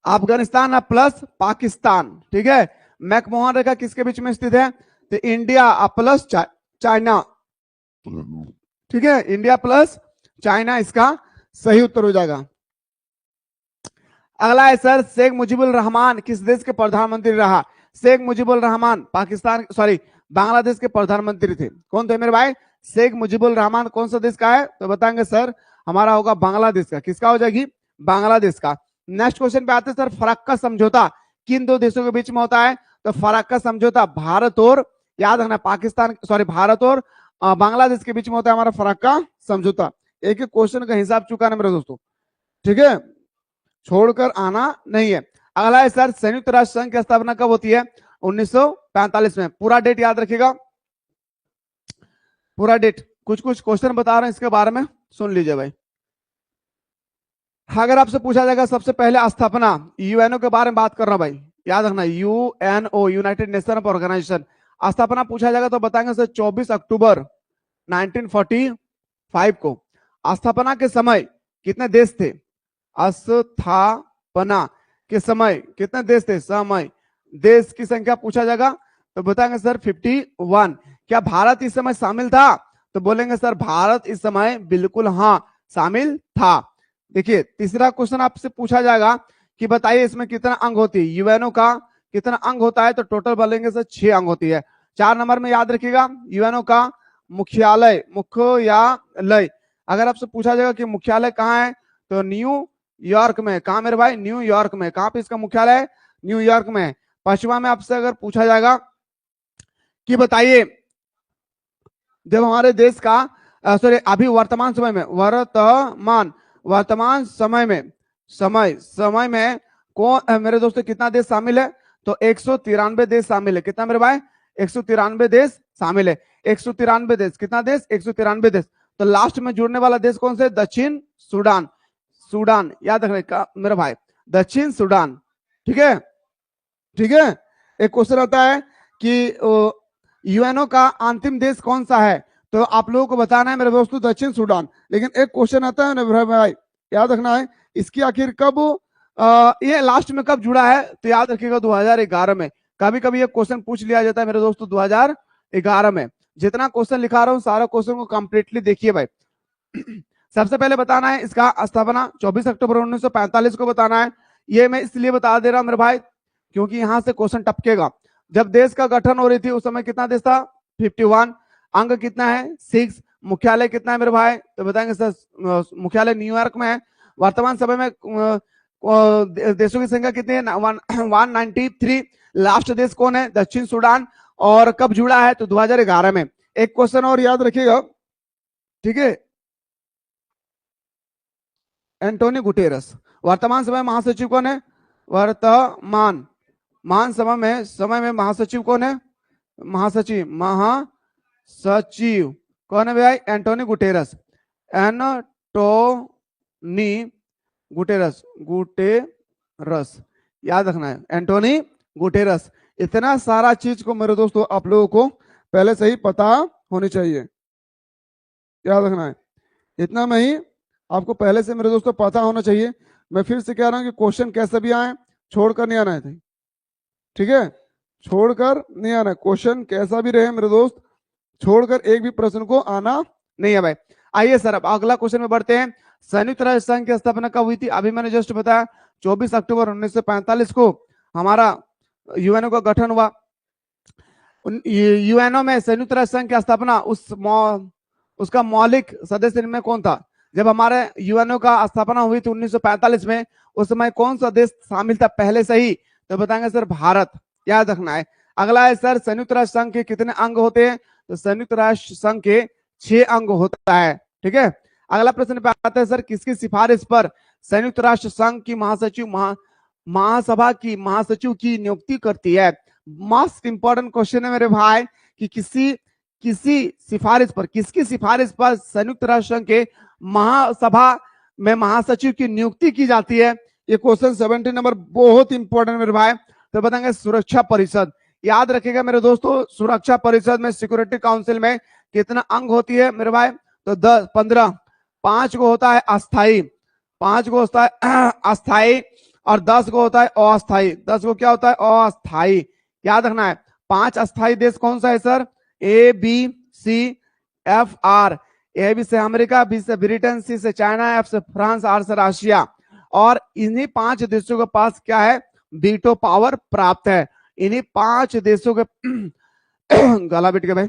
अफगानिस्तान प्लस पाकिस्तान। ठीक है, मैकमोहन रेखा किसके बीच में स्थित है? तो इंडिया प्लस चाइना। ठीक है, इंडिया प्लस चाइना इसका सही उत्तर हो जाएगा। अगला है सर, शेख मुजीबुर रहमान किस देश के प्रधानमंत्री रहा? शेख मुजीबुर रहमान बांग्लादेश के प्रधानमंत्री थे। कौन थे मेरे भाई? शेख मुजीबुर रहमान कौन सा देश का है? तो बताएंगे सर हमारा होगा बांग्लादेश का। किसका हो जाएगी? बांग्लादेश का। नेक्स्ट क्वेश्चन पे आते हैं सर, फरक्का समझौता किन दो देशों के बीच में होता है? तो फरक्का समझौता भारत और, याद रखना, भारत और बांग्लादेश के बीच में होता है हमारा फरक्का समझौता। एक एक क्वेश्चन का हिसाब चुकाना मेरे दोस्तों। ठीक है, छोड़कर आना नहीं है। अगला है सर, संयुक्त राष्ट्र संघ की स्थापना कब होती है? 1945 में। पूरा डेट याद रखिएगा, पूरा डेट। कुछ कुछ क्वेश्चन बता रहे हैं इसके बारे में, सुन लीजिए भाई। अगर आपसे पूछा जाएगा सबसे पहले स्थापना, यूएनओ के बारे में बात कर रहा हूं भाई, याद रखना, यूएनओ यूनाइटेड नेशन ऑर्गेनाइजेशन। स्थापना पूछा जाएगा तो बताएंगे सर 24 अक्टूबर 1945 को। स्थापना के समय कितने देश थे? स्थापना के समय कितने देश थे? समय, देश की संख्या पूछा जाएगा तो बताएंगे सर 51। क्या भारत इस समय शामिल था? तो बोलेंगे सर भारत इस समय बिल्कुल हाँ शामिल था। देखिए तीसरा क्वेश्चन आपसे पूछा जाएगा कि बताइए इसमें कितना अंग होती है? यूएनओ का कितना अंग होता है? तो टोटल बोलेंगे सर 6 अंग होती है। 4 नंबर में याद रखिएगा यूएनओ का मुख्यालय, मुख्यालय अगर आपसे पूछा जाएगा कि मुख्यालय कहाँ है तो न्यूयॉर्क में। कहाँ मेरे भाई? न्यूयॉर्क में। कहाँ पे इसका मुख्यालय है? न्यूयॉर्क में। पांचवा में आपसे अगर पूछा जाएगा कि बताइए जब हमारे देश का सॉरी अभी वर्तमान समय में वर्तमान समय में कौन मेरे दोस्तों कितना देश शामिल है? तो 193 देश शामिल है। कितना मेरे भाई? 193 देश शामिल है। 193 देश, कितना देश? 193 देश। तो लास्ट में जुड़ने वाला देश कौन से? दक्षिण सूडान। सूडान याद रखने का मेरा भाई, दक्षिण सूडान। ठीक है, ठीक है। एक क्वेश्चन आता है कि यूएनओ का अंतिम देश कौन सा है? तो आप लोगों को बताना है मेरे दोस्तों दक्षिण सूडान। लेकिन एक क्वेश्चन आता है ना भाई, याद रखना है इसकी आखिर कब ये लास्ट में कब जुड़ा है? तो याद रखिएगा 2011 में। कभी कभी ये क्वेश्चन पूछ लिया जाता है मेरे दोस्तों 2011 में। जितना क्वेश्चन लिखा रहा हूँ सारा क्वेश्चन को कंप्लीटली देखिए भाई। सबसे पहले बताना है इसका स्थापना 24 अक्टूबर 1945 को बताना है। ये मैं इसलिए बता दे रहा हूं मेरे भाई क्योंकि यहां से क्वेश्चन टपकेगा। जब देश का गठन हो रही थी उस समय कितना देश था? 51। अंग कितना है? 6। मुख्यालय कितना है मेरे भाई? तो बताएंगे सर मुख्यालय न्यूयॉर्क में है। वर्तमान समय में देशों की संख्या कितनी है? 193। लास्ट देश कौन है? दक्षिण सूडान। और कब जुड़ा है? तो 2011 में। एक क्वेश्चन और याद रखिएगा, ठीक है। एंटोनी गुटेरस वर्तमान समय महासचिव कौन है? वर्तमान मान समय में महासचिव कौन है? महासचिव कौन है भाई? एंटोनी गुटेरस। एंटोनी गुटेरस याद रखना है, एंटोनी गुटेरस। इतना सारा चीज को मेरे दोस्तों आप लोगों को पहले से ही पता होनी चाहिए, याद रखना है। इतना में ही आपको पहले से मेरे दोस्तों पता होना चाहिए। मैं फिर से कह रहा हूं कि क्वेश्चन कैसे भी आए छोड़कर नहीं आना है, ठीक है? छोड़कर नहीं आना, क्वेश्चन कैसा भी रहे मेरे दोस्त, छोड़कर एक भी प्रश्न को आना नहीं है भाई। आइए सर अब अगला क्वेश्चन में बढ़ते हैं। संयुक्त राष्ट्र संघ की स्थापना कब हुई थी? अभी मैंने जस्ट बताया 24 अक्टूबर 1945 को हमारा यूएनओ का गठन हुआ। यूएनओ में संयुक्त राष्ट्र संघ की स्थापना उसका मौलिक सदस्य में कौन था? जब हमारे यूएनओ का स्थापना हुई थी 1945 में, उस समय कौन सा देश शामिल था पहले से ही? तो बताएंगे सर भारत, याद रखना है। अगला है सर संयुक्त राष्ट्र संघ के कितने अंग होते हैं? तो संयुक्त राष्ट्र संघ के 6 अंग होता है, ठीक है। अगला प्रश्न पे आता है सर किसकी सिफारिश पर संयुक्त राष्ट्र संघ की महासभा की महासचिव की नियुक्ति करती है? मोस्ट इंपॉर्टेंट क्वेश्चन है मेरे भाई कि किसी सिफारिश पर, किसकी सिफारिश पर संयुक्त राष्ट्र संघ के महासभा में महासचिव की नियुक्ति की जाती है? ये क्वेश्चन 70 नंबर बहुत इंपॉर्टेंट मेरे भाई। तो बताएंगे सुरक्षा परिषद। याद रखिएगा मेरे दोस्तों सुरक्षा परिषद में, सिक्योरिटी काउंसिल में कितना अंग होती है मेरे भाई? तो 10 15 5 को होता है अस्थाई, 5 को होता है अस्थाई और 10 को होता है अस्थाई। 10 को क्या होता है? अस्थाई। याद रखना है। 5 अस्थाई देश कौन सा है sir? A B C F R. A B से अमेरिका, बी से ब्रिटेन, सी से चाइना, एफ से फ्रांस, आर से रशिया। और इन्हीं 5 देशों के पास क्या है? वीटो पावर प्राप्त है। इन्हीं 5 देशों के गला बिट के भाई,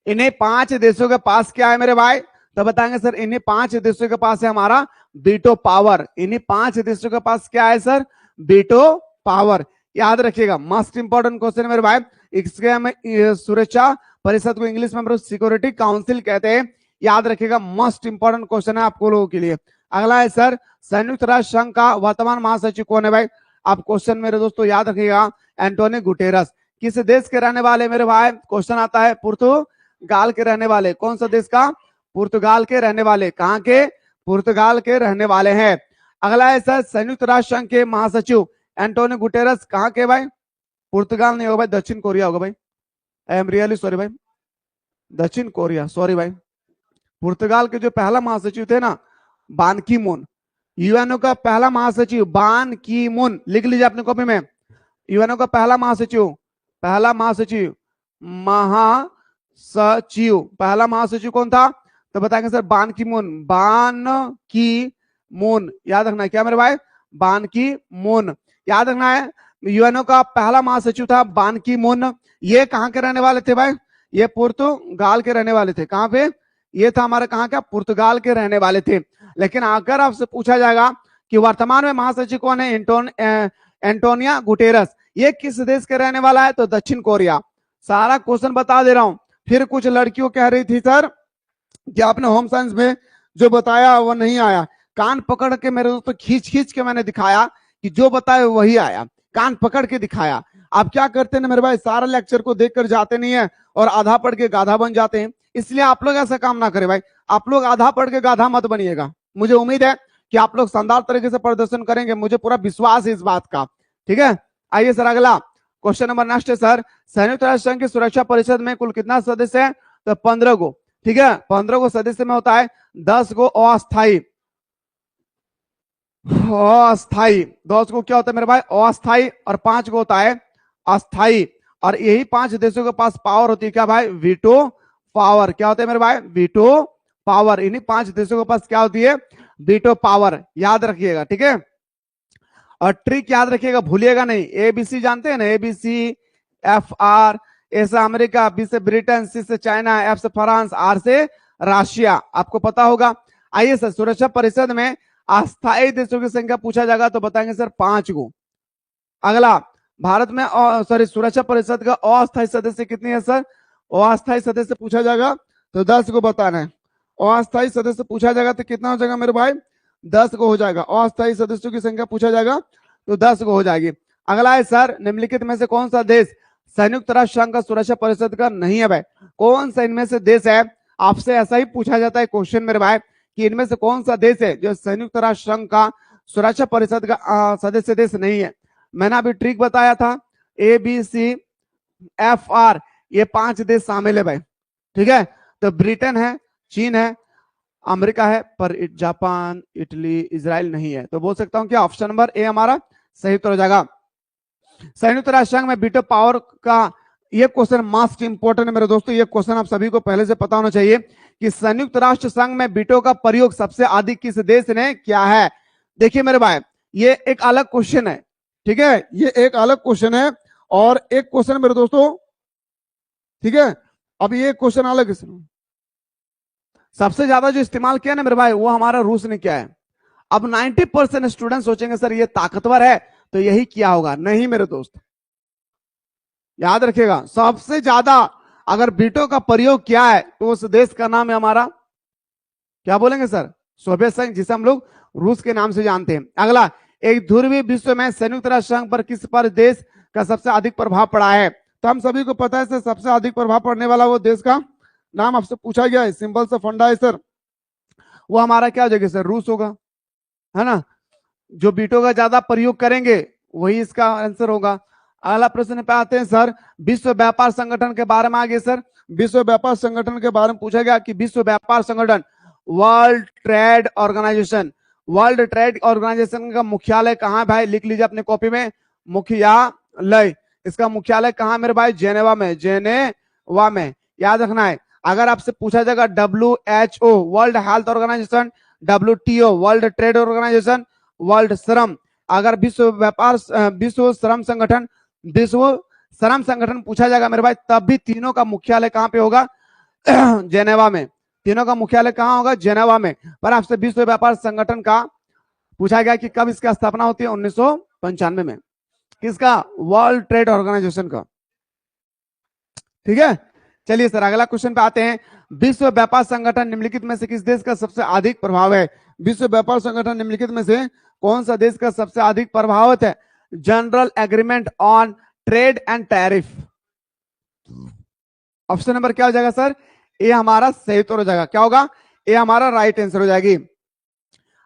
इन्हीं 5 देशों के पास क्या है मेरे भाई? तो बताएंगे सर इन्हीं 5 देशों के पास है हमारा वीटो पावर। इन्हीं 5 देशों के पास क्या है सर? Veto power. याद रखिएगा मस्ट इंपॉर्टेंट क्वेश्चन है मेरे भाई। इसके हमें सुरक्षा परिषद को इंग्लिश में सिक्योरिटी काउंसिल कहते हैं। याद रखिएगा मस्ट इंपॉर्टेंट क्वेश्चन है आपको लोगों के लिए। अगला है सर संयुक्त राष्ट्र संघ का वर्तमान महासचिव कौन है भाई? आप क्वेश्चन मेरे दोस्तों याद रखिएगा एंटोनी गुटेरस। किस देश के रहने वाले मेरे भाई? क्वेश्चन आता है पुर्तगाल के रहने वाले। कौन सा देश का? पुर्तगाल के रहने वाले। कहां के? पुर्तगाल के रहने वाले हैं। अगला है सर संयुक्त राष्ट्र संघ के महासचिव एंटोनी गुटेरस कहां के भाई? पुर्तगाल नहीं होगा भाई, दक्षिण कोरिया होगा भाई। आई एम रियली सॉरी भाई, दक्षिण कोरिया, सॉरी भाई। पुर्तगाल के जो पहला महासचिव थे ना, बान की मून, यूएनओ का पहला महासचिव बान की मून, लिख लीजिए अपनी कॉपी में। यूएनओ का पहला महासचिव पहला महासचिव कौन था? तो बताएंगे सर बान की मून। बान की मून याद रखना है क्या मेरे भाई? बान की मून याद रखना है। यूएनओ का पहला महासचिव था बान की मून। ये कहां के रहने वाले थे भाई? ये पुर्तगाल के रहने वाले थे। कहां पे? ये था हमारा कहां का? पुर्तगाल के रहने वाले थे। लेकिन अगर आपसे पूछा जाएगा कि वर्तमान में महासचिव कौन है, एंटोनिया गुटेरस, ये किस देश के रहने वाला है? तो दक्षिण कोरिया। सारा क्वेश्चन बता दे रहा हूं। फिर कुछ लड़कियों कह रही थी सर कि आपने होम साइंस में जो बताया वो नहीं आया। कान पकड़ के मेरे दोस्तों खींच खींच के मैंने दिखाया कि जो बताया वही आया, कान पकड़ के दिखाया। आप क्या करते हैं मेरे भाई, सारा लेक्चर को देखकर जाते नहीं है और आधा पढ़ के गाधा बन जाते हैं। इसलिए आप लोग ऐसा काम ना करें भाई, आप लोग आधा पढ़ के गाधा मत बनिएगा। मुझे उम्मीद है कि आप लोग शानदार तरीके से प्रदर्शन करेंगे, मुझे पूरा विश्वास है इस बात का। ठीक है, आइए सर अगला क्वेश्चन नंबर नेक्स्ट है सर, संयुक्त राष्ट्र संघ की सुरक्षा परिषद में कुल कितना सदस्य है? तो 15 गो। ठीक है, 15 गो सदस्य में होता है 10 गो अस्थायी। 10 को क्या होता है मेरे भाई? अस्थायी। और 5 को होता है अस्थायी। और यही 5 देशों के पास पावर होती है क्या भाई? Veto power. क्या होता है मेरे भाई? Veto power. इन्हीं 5 देशों के पास क्या होती है? Veto power. याद रखिएगा, ठीक है। और ट्रिक याद रखिएगा, भूलिएगा नहीं। एबीसी जानते हैं ना? एबीसी, एफ आर, ए से अमेरिका, बी से ब्रिटेन, सी से चाइना, एफ से फ्रांस, आर से रशिया, आपको पता होगा। आइए सर, सुरक्षा परिषद में अस्थायी देशों की संख्या पूछा जाएगा तो बताएंगे सर 5 गो। अगला, भारत में सॉरी सुरक्षा परिषद का अस्थायी सदस्य कितनी है सर? अस्थायी सदस्य पूछा जाएगा तो 10 को बताना है। अस्थायी सदस्य पूछा जाएगा तो कितना हो जाएगा मेरे भाई? 10 को हो जाएगा। अस्थायी सदस्यों की संख्या पूछा जाएगा तो 10 को हो जाएगी। अगला है सर, निम्नलिखित में से कौन सा देश संयुक्त राष्ट्र संघ का सुरक्षा परिषद का नहीं है भाई? कौन सा इनमें से देश है? आपसे ऐसा ही पूछा जाता है क्वेश्चन मेरे भाई कि इनमें से कौन सा देश है जो संयुक्त राष्ट्र संघ का सुरक्षा परिषद का सदस्य देश नहीं है? मैंने अभी ट्रिक बताया था, A B C F R, ये 5 देश शामिल है भाई। ठीक है, तो ब्रिटेन है, चीन है, अमेरिका है, पर जापान, इटली, इजराइल नहीं है। तो बोल सकता हूं कि ऑप्शन नंबर ए हमारा सही उत्तर हो जाएगा। संयुक्त राष्ट्र संघ में वीटो पावर का ये क्वेश्चन मोस्ट इंपोर्टेंट है मेरे दोस्तों। ये क्वेश्चन आप सभी को पहले से पता होना चाहिए कि संयुक्त राष्ट्र संघ में वीटो का प्रयोग सबसे अधिक किस देश ने किया है? देखिए मेरे भाई, ये एक अलग क्वेश्चन है। ठीक है, ये एक अलग क्वेश्चन है और एक क्वेश्चन मेरे दोस्तों, ठीक है। अब ये क्वेश्चन अलग है, सबसे ज्यादा जो इस्तेमाल किया ना मेरे भाई वो हमारा रूस ने किया है। अब 90% स्टूडेंट सोचेंगे सर ये ताकतवर है तो यही किया होगा। नहीं मेरे दोस्त, याद रखिएगा, सबसे ज्यादा अगर वीटो का प्रयोग किया है तो उस देश का नाम है हमारा, क्या बोलेंगे सर? सोवियत संघ, जिसे हम लोग रूस के नाम से जानते हैं। अगला, एक ध्रुवीय विश्व में संयुक्त राष्ट्र संघ पर किस पर देश का सबसे अधिक प्रभाव पड़ा है? तो हम सभी को पता है सर, सबसे अधिक प्रभाव पड़ने वाला वो देश का नाम आपसे पूछा गया है, सिंपल सा फंडा है सर। वो हमारा क्या हो जाएगा सर? रूस होगा, है ना। जो वीटो का ज्यादा प्रयोग करेंगे वही इसका आंसर होगा। अगला प्रश्न पे आते हैं सर, विश्व व्यापार संगठन के बारे में आगे सर, विश्व व्यापार संगठन के बारे में पूछा गया कि विश्व व्यापार संगठन, world trade organisation, world trade organisation का मुख्यालय कहाँ है भाई? लिख लीजिए अपने कॉपी में, मुख्यालय। इसका मुख्यालय कहाँ मेरे भाई? जेनेवा में, जेनेवा में। याद रखना है। अगर आपसे पूछा जाएगा WHO, world health organisation, WTO, world trade organisation, world श्रम, अगर विश्व श्रम संगठन, विश्व श्रम संगठन पूछा जाएगा मेरे भाई, तब भी तीनों का मुख्यालय कहां पे होगा? जेनेवा में। तीनों का मुख्यालय कहां होगा? जेनेवा में। पर आपसे विश्व व्यापार संगठन का पूछा गया कि कब इसकी स्थापना होती है? 1995 में। किसका? वर्ल्ड ट्रेड ऑर्गेनाइजेशन का। ठीक है, चलिए सर अगला क्वेश्चन पे आते हैं। विश्व व्यापार संगठन निम्नलिखित में से किस देश का सबसे अधिक प्रभाव है? विश्व व्यापार संगठन निम्नलिखित में से कौन सा देश का सबसे अधिक प्रभावित है? General agreement on trade and tariff. Option number क्या हो जाएगा सर? ये हमारा सही उत्तर हो जाएगा। क्या होगा? ये हमारा राइट आंसर हो जाएगी।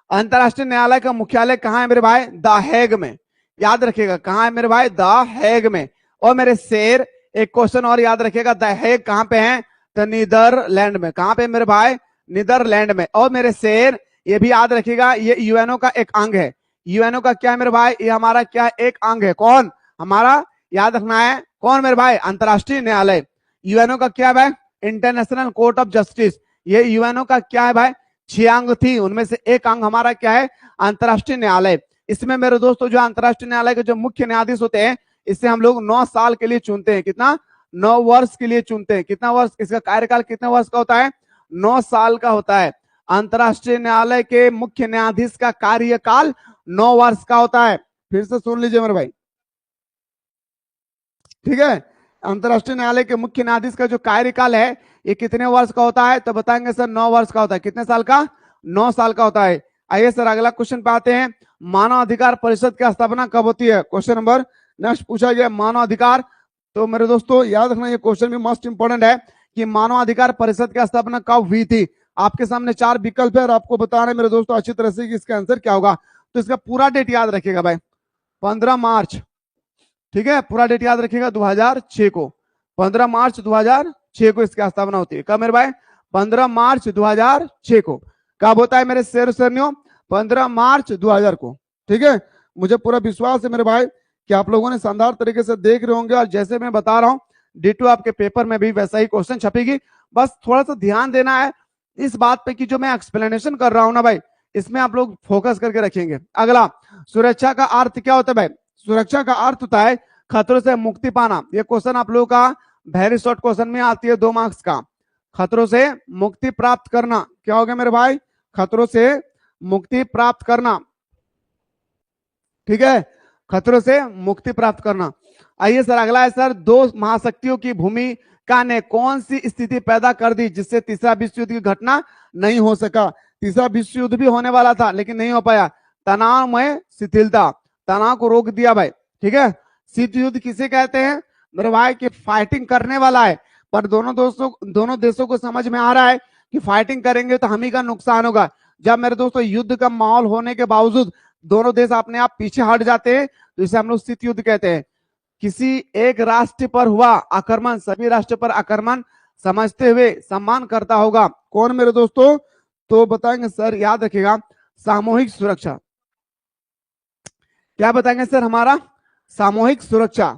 अंतरराष्ट्रीय न्यायालय का मुख्यालय कहां है मेरे भाई? द हेग में। याद रखिएगा, कहां है मेरे भाई? द हेग में। और मेरे शेर, एक क्वेश्चन और याद रखिएगा, द हेग कहां पे है? तो नीदरलैंड में। कहां पे मेरे भाई? नीदरलैंड में। और मेरे शेर, ये भी याद रखिएगा, ये यूएनओ का एक अंग है। यूएनओ का क्या है मेरे भाई, ये हमारा क्या एक अंग है। कौन हमारा, याद रखना है कौन मेरे भाई, अंतरराष्ट्रीय न्यायालय। यूएनओ का क्या है भाई, इंटरनेशनल कोर्ट ऑफ जस्टिस। ये यूएनओ का क्या है भाई, 6 अंग थी, उनमें से एक अंग हमारा क्या है, अंतरराष्ट्रीय न्यायालय। इसमें मेरे दोस्तों जो अंतरराष्ट्रीय न्यायालय के जो मुख्य न्यायाधीश होते हैं, इससे हम लोग 9 साल के लिए चुनते हैं। कितना, 9 वर्ष के लिए चुनते हैं। कितना वर्ष, इसका कार्यकाल कितने वर्ष का होता है, 9 साल का होता है। अंतरराष्ट्रीय न्यायालय के मुख्य न्यायाधीश का कार्यकाल 9 वर्ष का होता है। फिर से सुन लीजिए मेरे भाई, ठीक है। अंतरराष्ट्रीय न्यायालय के मुख्य न्यायाधीश का जो कार्यकाल है ये कितने वर्ष का होता है, तो बताएंगे सर 9 वर्ष का होता है। कितने साल का, 9 साल का होता है। आइए सर अगला क्वेश्चन पे आते हैं। मानव अधिकार परिषद की स्थापना कब होती है, क्वेश्चन नंबर नेक्स्ट पूछा गया मानव अधिकार। तो मेरे दोस्तों याद रखना, ये क्वेश्चन भी मोस्ट इंपोर्टेंट है कि मानव अधिकार परिषद की स्थापना कब हुई थी। आपके सामने 4 विकल्प है और आपको बताना है मेरे दोस्तों अच्छी तरह से कि इसका आंसर क्या होगा। तो इसका पूरा डेट याद रखिएगा भाई, 15 मार्च, ठीक है। पूरा डेट याद रखिएगा 2006 को, 15 मार्च 2006 को इसकी स्थापना होती है। कब मेरे भाई, 15 मार्च 2006 को। कब होता है मेरे शेर शेरनियों, 15 मार्च 2000 को, ठीक है। मुझे पूरा विश्वास है मेरे भाई कि आप लोगों ने शानदार तरीके से देख रहे होंगे और जैसे मैं बता रहा हूँ D2 आपके पेपर में भी वैसा ही क्वेश्चन छपेगी। बस थोड़ा सा ध्यान देना है इस बात पे कि जो मैं एक्सप्लेनेशन कर रहा हूं ना भाई, इसमें आप लोग फोकस करके रखेंगे। अगला, सुरक्षा का अर्थ क्या होता है भाई, सुरक्षा का अर्थ होता है खतरों से मुक्ति पाना। ये क्वेश्चन आप लोगों का वेरी शॉर्ट क्वेश्चन में आती है, 2 मार्क्स का। खतरों से मुक्ति प्राप्त करना, क्या हो गया मेरे भाई, खतरों से मुक्ति प्राप्त करना, ठीक है, खतरों से मुक्ति प्राप्त करना। आइए सर अगला है सर, 2 महाशक्तियों की भूमिका ने कौन सी स्थिति पैदा कर दी जिससे तीसरा विश्व युद्ध की घटना नहीं हो सका। तीसरा विश्व युद्ध भी होने वाला था लेकिन नहीं हो पाया। तनाव में शिथिलता, तनाव को रोक दिया भाई, ठीक है। शीत युद्ध किसे कहते हैं मेरे भाई, कि फाइटिंग करने वाला है, पर दोनों देशों को समझ में आ रहा है कि फाइटिंग करेंगे तो हम ही का नुकसान होगा। जब मेरे दोस्तों युद्ध का माहौल होने के बावजूद दोनों देश अपने आप पीछे हट जाते हैं तो इसे हम लोग शीत युद्ध कहते हैं। किसी एक राष्ट्र पर हुआ आक्रमण सभी राष्ट्र पर आक्रमण समझते हुए सम्मान करता होगा, कौन मेरे दोस्तों, तो बताएंगे सर, याद रखिएगा सामूहिक सुरक्षा। क्या बताएंगे सर, हमारा सामूहिक सुरक्षा।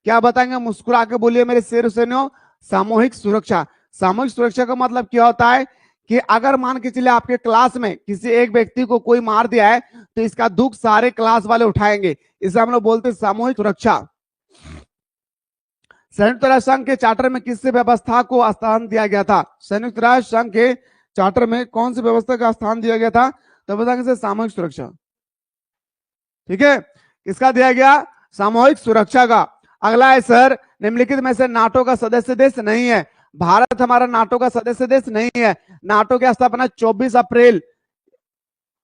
क्या बताएंगे, मुस्कुरा के बोलिए मेरे शेर सैनियों, सामूहिक सुरक्षा। सामूहिक सुरक्षा का मतलब क्या होता है कि अगर मान के चलिए आपके क्लास में किसी एक व्यक्ति को कोई मार दिया है तो इसका दुख सारे क्लास वाले उठाएंगे, इसे हम लोग बोलते हैं सामूहिक सुरक्षा। संयुक्त राष्ट्र संघ के चार्टर में किस व्यवस्था को स्थान दिया गया था, संयुक्त राष्ट्र संघ के चार्टर में कौन सी व्यवस्था का स्थान दिया गया था, तो बताएंगे सर सामूहिक सुरक्षा, ठीक है। किसका दिया गया, सामूहिक सुरक्षा का। अगला है सर, निम्नलिखित में से नाटो का सदस्य देश नहीं है। भारत हमारा नाटो का सदस्य देश नहीं है। नाटो की स्थापना 24 अप्रैल,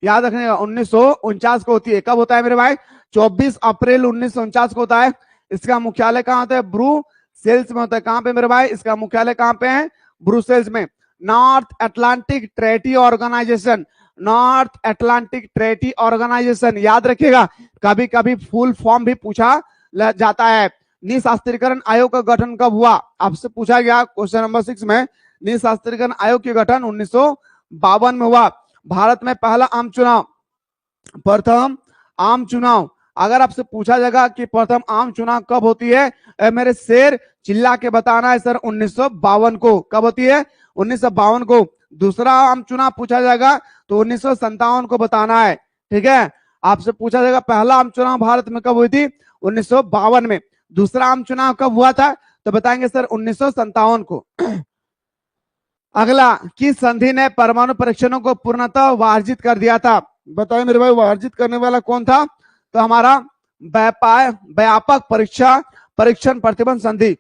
याद रखने 1949 को होती है। कब होता है मेरे भाई, 24 अप्रैल 1949 को होता है। इसका मुख्यालय कहाँ होता है, ब्रुसेल्स में होता है। कहाँ पे मेरे भाई, इसका मुख्यालय कहाँ पे है, ब्रुसेल्स में। North Atlantic treaty organisation, North Atlantic treaty organisation, याद रखिएगा कभी कभी फुल फॉर्म भी पूछा जाता है। निशास्त्रीकरण आयोग का गठन कब हुआ, आपसे पूछा गया क्वेश्चन नंबर 6 में। निशास्त्रीकरण आयोग के गठन 1952 में हुआ। भारत में पहला आम चुनाव, प्रथम आम चुनाव, अगर आपसे पूछा जाएगा कि प्रथम आम चुनाव कब होती है मेरे शेर, चिल्ला के बताना है सर 1952 को। कब होती है, 1952 को। दूसरा आम चुनाव पूछा जाएगा तो 1957 को बताना है, ठीक है। आपसे पूछा जाएगा पहला आम चुनाव भारत में कब हुई थी, 1952 में। दूसरा आम चुनाव कब हुआ था, तो बताएंगे सर 1957 को। अगला, किस संधि ने परमाणु परीक्षणों को पूर्णतः वर्जित कर दिया था, बताइए मेरे भाई, वर्जित करने वाला कौन था, तो हमारा व्यापक परीक्षण प्रतिबंध संधि,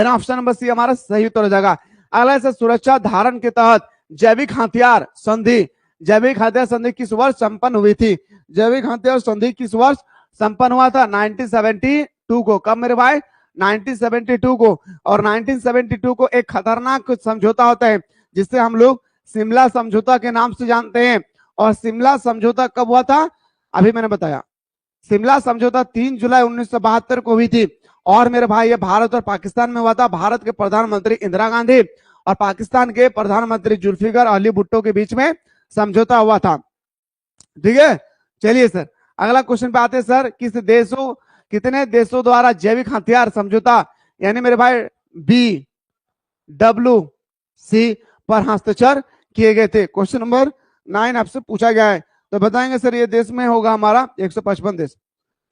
ऑप्शन नंबर सी हमारा सही उत्तर हो जाएगा। अगला से सुरक्षा धारण के तहत जैविक हथियार संधि, जैविक हथियार संधि किस वर्ष संपन्न हुई थी, जैविक हथियार संधि किस वर्ष संपन्न हुआ था, 1972 को। कब मेरे भाई, 1972 को। और 1972 को एक खतरनाक समझौता होता है जिससे हम लोग शिमला समझौता के नाम से जानते हैं। और शिमला समझौता कब हुआ था, अभी मैंने बताया, शिमला समझौता 3 जुलाई 1972 को हुई थी। और मेरे भाई ये भारत और पाकिस्तान में हुआ था। भारत के प्रधानमंत्री इंदिरा गांधी और पाकिस्तान के प्रधानमंत्री जुल्फिकार अली भुट्टो के बीच में समझौता हुआ था। ठीक है, चलिए सर अगला क्वेश्चन पे आते हैं सर। कितने देशों द्वारा जैविक हथियार समझौता यानी मेरे भाई BWC पर हस्ताक्षर किए गए थे? क्वेश्चन नंबर 9 आपसे पूछा गया है, तो बताएंगे सर ये देश में होगा हमारा 155 देश।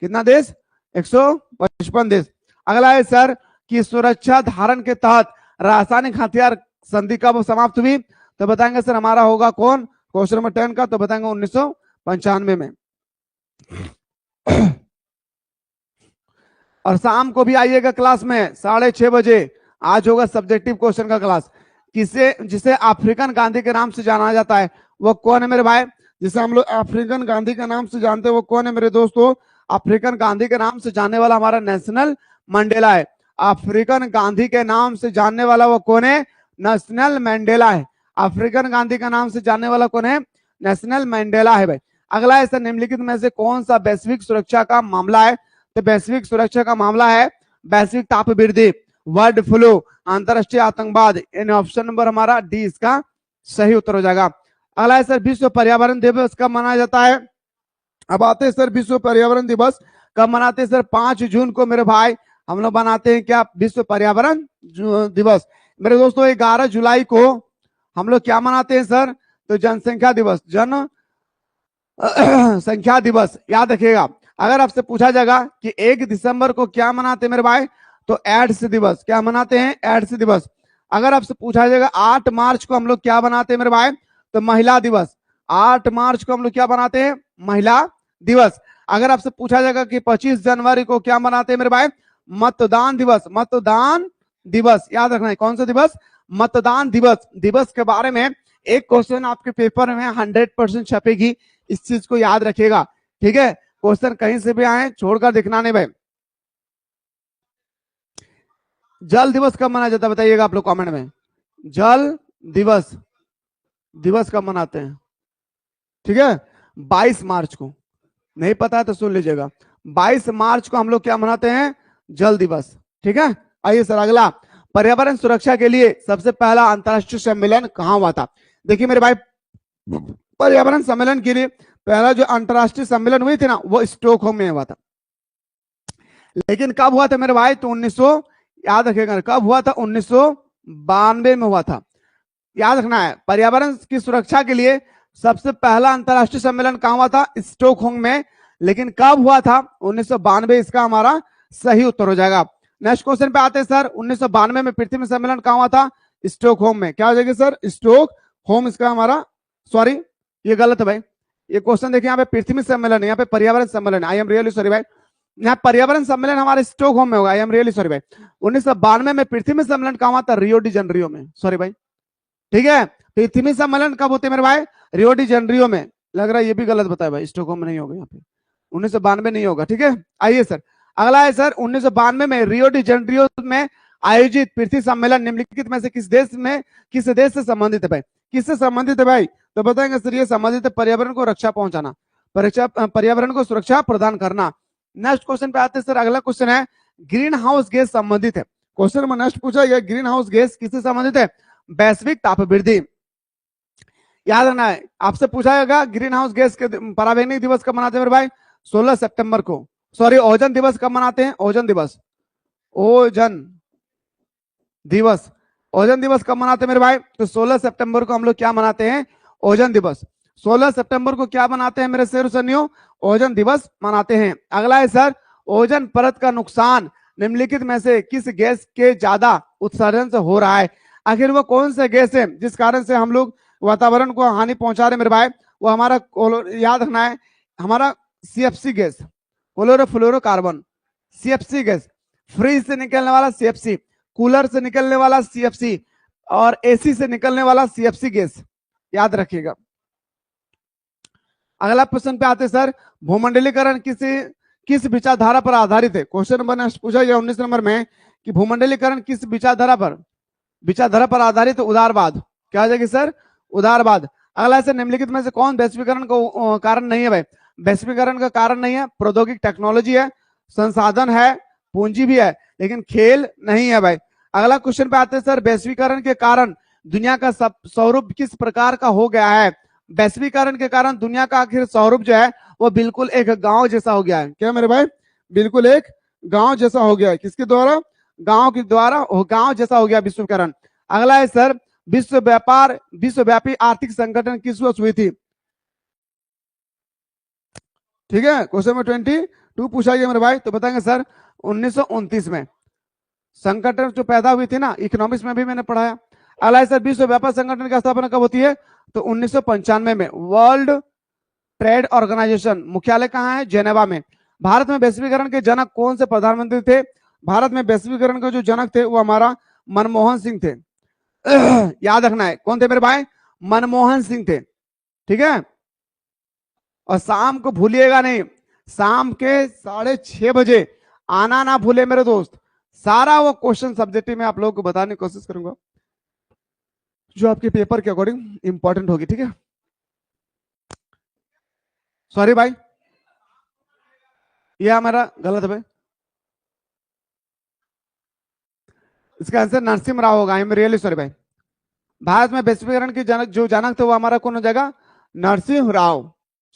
कितना देश? 155 देश। अगला है सर कि सुरक्षा धारण के तहत रासायनिक हथियार संधि कब समाप्त हुई? तो बताएंगे सर हमारा होगा कौन? क्वेश्चन नंबर 10 का, तो बताएंगे 1995 में। और शाम को भी आइएगा क्लास में 6:30 बजे, आज होगा सब्जेक्टिव क्वेश्चन का क्लास। जिसे अफ्रीकन गांधी के नाम से जाना जाता है वो कौन है मेरे भाई? जिसे हम लोग अफ्रीकन गांधी के नाम से जानते हैं वो कौन है मेरे दोस्तों? अफ्रीकन गांधी के नाम से जानने वाला हमारा नेशनल मंडेला है। अफ्रीकन गांधी के नाम से जानने वाला वो कौन है? नेशनल मंडेला है। अफ्रीकन गांधी का नाम से जानने वाला कौन है? नेशनल मंडेला है भाई। अगला है सर निम्नलिखित में से कौन सा वैश्विक सुरक्षा का मामला है? तो वैश्विक सुरक्षा का मामला है वैश्विक ताप वृद्धि, बर्ड फ्लू, अंतरराष्ट्रीय आतंकवाद। इन ऑप्शन नंबर हमारा डी इसका सही उत्तर हो जाएगा। अगला है सर विश्व पर्यावरण दिवस कब मनाया जाता है? अब आते हैं सर विश्व पर्यावरण दिवस कब मनाते हैं सर? 5 जून को मेरे भाई हम लोग बनाते हैं क्या? विश्व पर्यावरण दिवस। मेरे दोस्तों 11 जुलाई को हम लोग क्या मनाते हैं सर? तो जनसंख्या दिवस, जन संख्या दिवस। याद रखिएगा, अगर आपसे पूछा जाएगा कि 1 दिसंबर को क्या मनाते हैं मेरे भाई? तो एड्स दिवस। क्या मनाते हैं? एड्स दिवस। अगर आपसे पूछा जाएगा 8 मार्च को हम लोग क्या बनाते हैं मेरे भाई? तो महिला दिवस। 8 मार्च को हम लोग क्या बनाते हैं? महिला दिवस। अगर आपसे पूछा जाएगा कि 25 जनवरी को क्या मनाते हैं मेरे भाई? मतदान दिवस। मतदान दिवस, याद रखना है कौन सा दिवस? मतदान दिवस। दिवस के बारे में एक क्वेश्चन आपके पेपर में 100% छपेगी, इस चीज को याद रखिएगा। ठीक है, क्वेश्चन कहीं से भी आए छोड़कर दिखना नहीं भाई। जल दिवस कब मनाया जाता है बताइएगा आप लोग कमेंट में। जल दिवस कब मनाते हैं? ठीक है, 22 मार्च को। नहीं पता है तो सुन लीजिएगा, 22 मार्च को हम लोग क्या मनाते हैं? जल दिवस। ठीक है, आइए सर अगला, पर्यावरण सुरक्षा के लिए सबसे पहला अंतरराष्ट्रीय सम्मेलन कहां हुआ था? देखिए मेरे भाई, पर्यावरण सम्मेलन के लिए पहला जो अंतरराष्ट्रीय सम्मेलन हुई थी ना वो स्टॉकहोम में हुआ था। लेकिन कब हुआ था मेरे भाई? तो 1900, याद रखिएगा कब हुआ था? 1992 में हुआ था। याद रखना है, पर्यावरण की सुरक्षा के लिए सबसे पहला अंतरराष्ट्रीय सम्मेलन कहां हुआ था? स्टॉकहोम में। लेकिन कब हुआ था? 1992, इसका हमारा सही उत्तर हो जाएगा। नेक्स्ट क्वेश्चन पे आते हैं सर। 1992 में पृथ्वी सम्मेलन कहां हुआ था? स्टॉकहोम में। क्या हो जाएगा सर? स्टॉकहोम इसका हमारा, सॉरी ये गलत है भाई, ये क्वेश्चन देखिए यहाँ पे पृथ्वी सम्मेलन है, यहाँ पे पर्यावरण सम्मेलन। आई एम रियली सॉरी भाई, यहाँ पर्यावरण सम्मेलन हमारे स्टॉकहोम में होगा। आई एम रियली सॉरी भाई। 1992 में पृथ्वी सम्मेलन कहां हुआ था? रियो डी जनरियो में। सॉरी भाई, ठीक है, पृथ्वी सम्मेलन कब होते हैं मेरे भाई? रियो डी जनरियो में। लग रहा है ये भी गलत बताया भाई, स्टॉकहोम में नहीं होगा, यहाँ पे 1992 नहीं होगा। ठीक है, आइए सर अगला है सर 1992 में रियो डी जनरियो में आयोजित पृथ्वी सम्मेलन निम्नलिखित में से किस देश से संबंधित है भाई? किससे संबंधित है भाई? तो बताएंगे सर ये संबंधित है पर्यावरण को रक्षा पहुंचाना, पर्यावरण को सुरक्षा प्रदान करना। नेक्स्ट क्वेश्चन पे आते हैं सर। अगला क्वेश्चन है ग्रीन हाउस गैस संबंधित है। क्वेश्चन में नेक्स्ट पूछा गया ग्रीन हाउस गैस किससे संबंधित है? वैश्विक ताप वृद्धि। याद रखना है, आपसे पूछा जाएगा ग्रीन हाउस गैस के परावैज्ञानिक दिवस कब मनाते हैं मेरे भाई? 16 सितंबर को। सॉरी, ओजोन दिवस कब मनाते हैं? ओजोन दिवस, ओजोन दिवस, ओजोन दिवस कब मनाते हैं मेरे भाई? तो 16 सितंबर को हम लोग क्या मनाते हैं? ओजोन दिवस। 16 सितंबर को क्या मनाते हैं मेरे शेर सनियों? ओजोन दिवस मनाते हैं। अगला है सर ओजोन परत का नुकसान निम्नलिखित में से किस गैस के ज्यादा उत्सर्जन से हो रहा है? आखिर वो कौन सा गैस है जिस कारण से हम लोग वातावरण को हानि पहुंचा रहे मेरे भाई? वो हमारा याद रखना है हमारा CFC gas, chlorofluorocarbon, CFC gas. Fridge से निकलने वाला CFC, कूलर से निकलने वाला CFC और AC से निकलने वाला CFC गैस, याद रखिएगा। अगला प्रश्न पे आते सर, भूमंडलीकरण किस विचारधारा पर आधारित है? क्वेश्चन नंबर नेक्स्ट पूछा गया 19 नंबर में कि भूमंडलीकरण किस विचारधारा पर आधारित? उदारवाद। क्या हो जाएगी सर? उदारवाद। अगला सर निम्नलिखित में से कौन वैश्वीकरण को कारण नहीं है भाई? वैश्वीकरण का कारण नहीं है, प्रौद्योगिक टेक्नोलॉजी है, संसाधन है, पूंजी भी है, लेकिन खेल नहीं है भाई। अगला क्वेश्चन पे आते हैं सर, वैश्वीकरण के कारण दुनिया का स्वरूप किस प्रकार का हो गया है? वैश्वीकरण के कारण दुनिया का आखिर स्वरूप जो है वो बिल्कुल एक गांव जैसा हो गया है। क्या मेरे भाई? बिल्कुल एक गांव जैसा हो गया है। किसके द्वारा? गांव के द्वारा गांव जैसा हो गया विश्वीकरण। अगला है सर, विश्वव्यापी आर्थिक संगठन किस वर्ष हुई थी? ठीक है, क्वेश्चन नंबर 22 पूछा गया मेरे भाई, तो बताएंगे सर 1929 में। संगठन जो पैदा हुई थी ना, इकोनॉमिक्स में भी मैंने पढ़ाया। अगला है सर, विश्व व्यापार संगठन की स्थापना कब होती है? तो 1995 में। वर्ल्ड ट्रेड ऑर्गेनाइजेशन मुख्यालय कहाँ है? जेनेवा में। भारत में वैश्वीकरण के जनक कौन से प्रधानमंत्री थे? भारत में वैश्वीकरण के जो जनक थे वो हमारा मनमोहन सिंह थे। याद रखना है, कौन थे मेरे भाई? मनमोहन सिंह थे। ठीक है, और शाम को भूलिएगा नहीं, शाम के 6:30 बजे आना ना भूले मेरे दोस्त। सारा वो क्वेश्चन सब्जेक्टिव में आप लोगों को बताने की कोशिश करूंगा जो आपके पेपर के अकॉर्डिंग इंपॉर्टेंट होगी। ठीक है, सॉरी भाई, ये हमारा गलत है भाई। इसका आंसर नरसिम्हा राव होगा। आई एम रियली सॉरी भाई। भारत में वैश्वीकरण के जनक जो जनक थे वो हमारा कौन हो जाएगा? नरसिंह राव।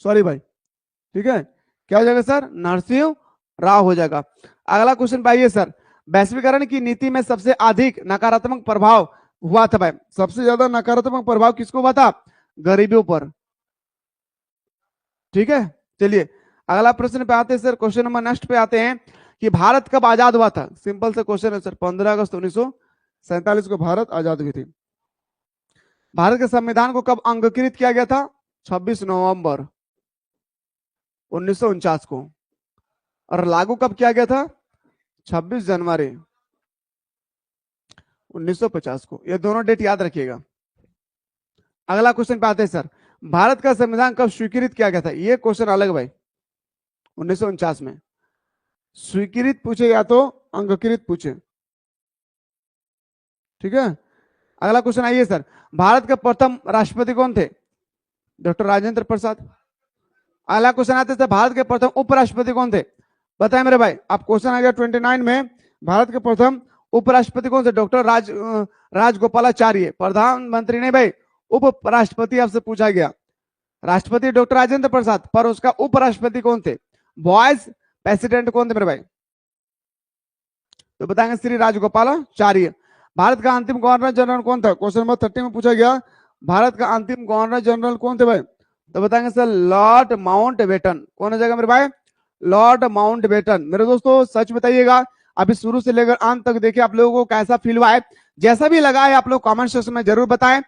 सॉरी भाई, ठीक है, क्या हो जाएगा सर? नरसिंह राव हो जाएगा। अगला क्वेश्चन पाइए सर, वैश्वीकरण की नीति में सबसे अधिक नकारात्मक प्रभाव हुआ था भाई? सबसे ज्यादा नकारात्मक प्रभाव किसको हुआ था? गरीबों पर। ठीक है, चलिए अगला प्रश्न पे आते हैं सर। क्वेश्चन नंबर नेक्स्ट पे आते हैं कि भारत कब आजाद हुआ था? सिंपल से क्वेश्चन है सर। 15 अगस्त 1947 को भारत आजाद हुई थी। भारत के संविधान को कब अंगीकृत किया गया था? 26 नवंबर 1949 को। और लागू कब किया गया था? 26 जनवरी 1950 को। ये दोनों डेट याद रखिएगा। अगला क्वेश्चन पे आते हैं सर, भारत का संविधान कब स्वीकृत किया गया था? ये क्वेश्चन अलग भाई। 1949 में। स्वीकृत पूछे या तो अंगीकृत पूछे। ठीक है, अगला क्वेश्चन आइए सर, भारत के प्रथम राष्ट्रपति कौन थे? डॉक्टर राजेंद्र प्रसाद। अगला क्वेश्चन आते सर, भारत के प्रथम उपराष्ट्रपति कौन थे? बताए मेरे भाई। आप क्वेश्चन आ गया 29 में, भारत के प्रथम उपराष्ट्रपति कौन थे? डॉक्टर राजगोपालाचार्य। प्रधानमंत्री नहीं भाई, उपराष्ट्रपति आपसे पूछा गया। राष्ट्रपति डॉक्टर राजेंद्र प्रसाद, पर उसका उपराष्ट्रपति कौन थे? वाइस प्रेसिडेंट कौन थे मेरे भाई? तो बताएंगे श्री राजगोपालाचार्य। भारत का अंतिम गवर्नर जनरल कौन था? क्वेश्चन नंबर 30 में पूछा गया, भारत का अंतिम गवर्नर जनरल कौन थे भाई? तो बताएंगे सर लॉर्ड माउंटबेटन। कौन हो जाएगा मेरे भाई? Lord Mountbatten. मेरे दोस्तों सच बताइएगा, अभी शुरू से लेकर अंत तक देखिए आप लोगों को कैसा फील हुआ है। जैसा भी लगा है आप लोग कमेंट सेक्शन में जरूर बताएं।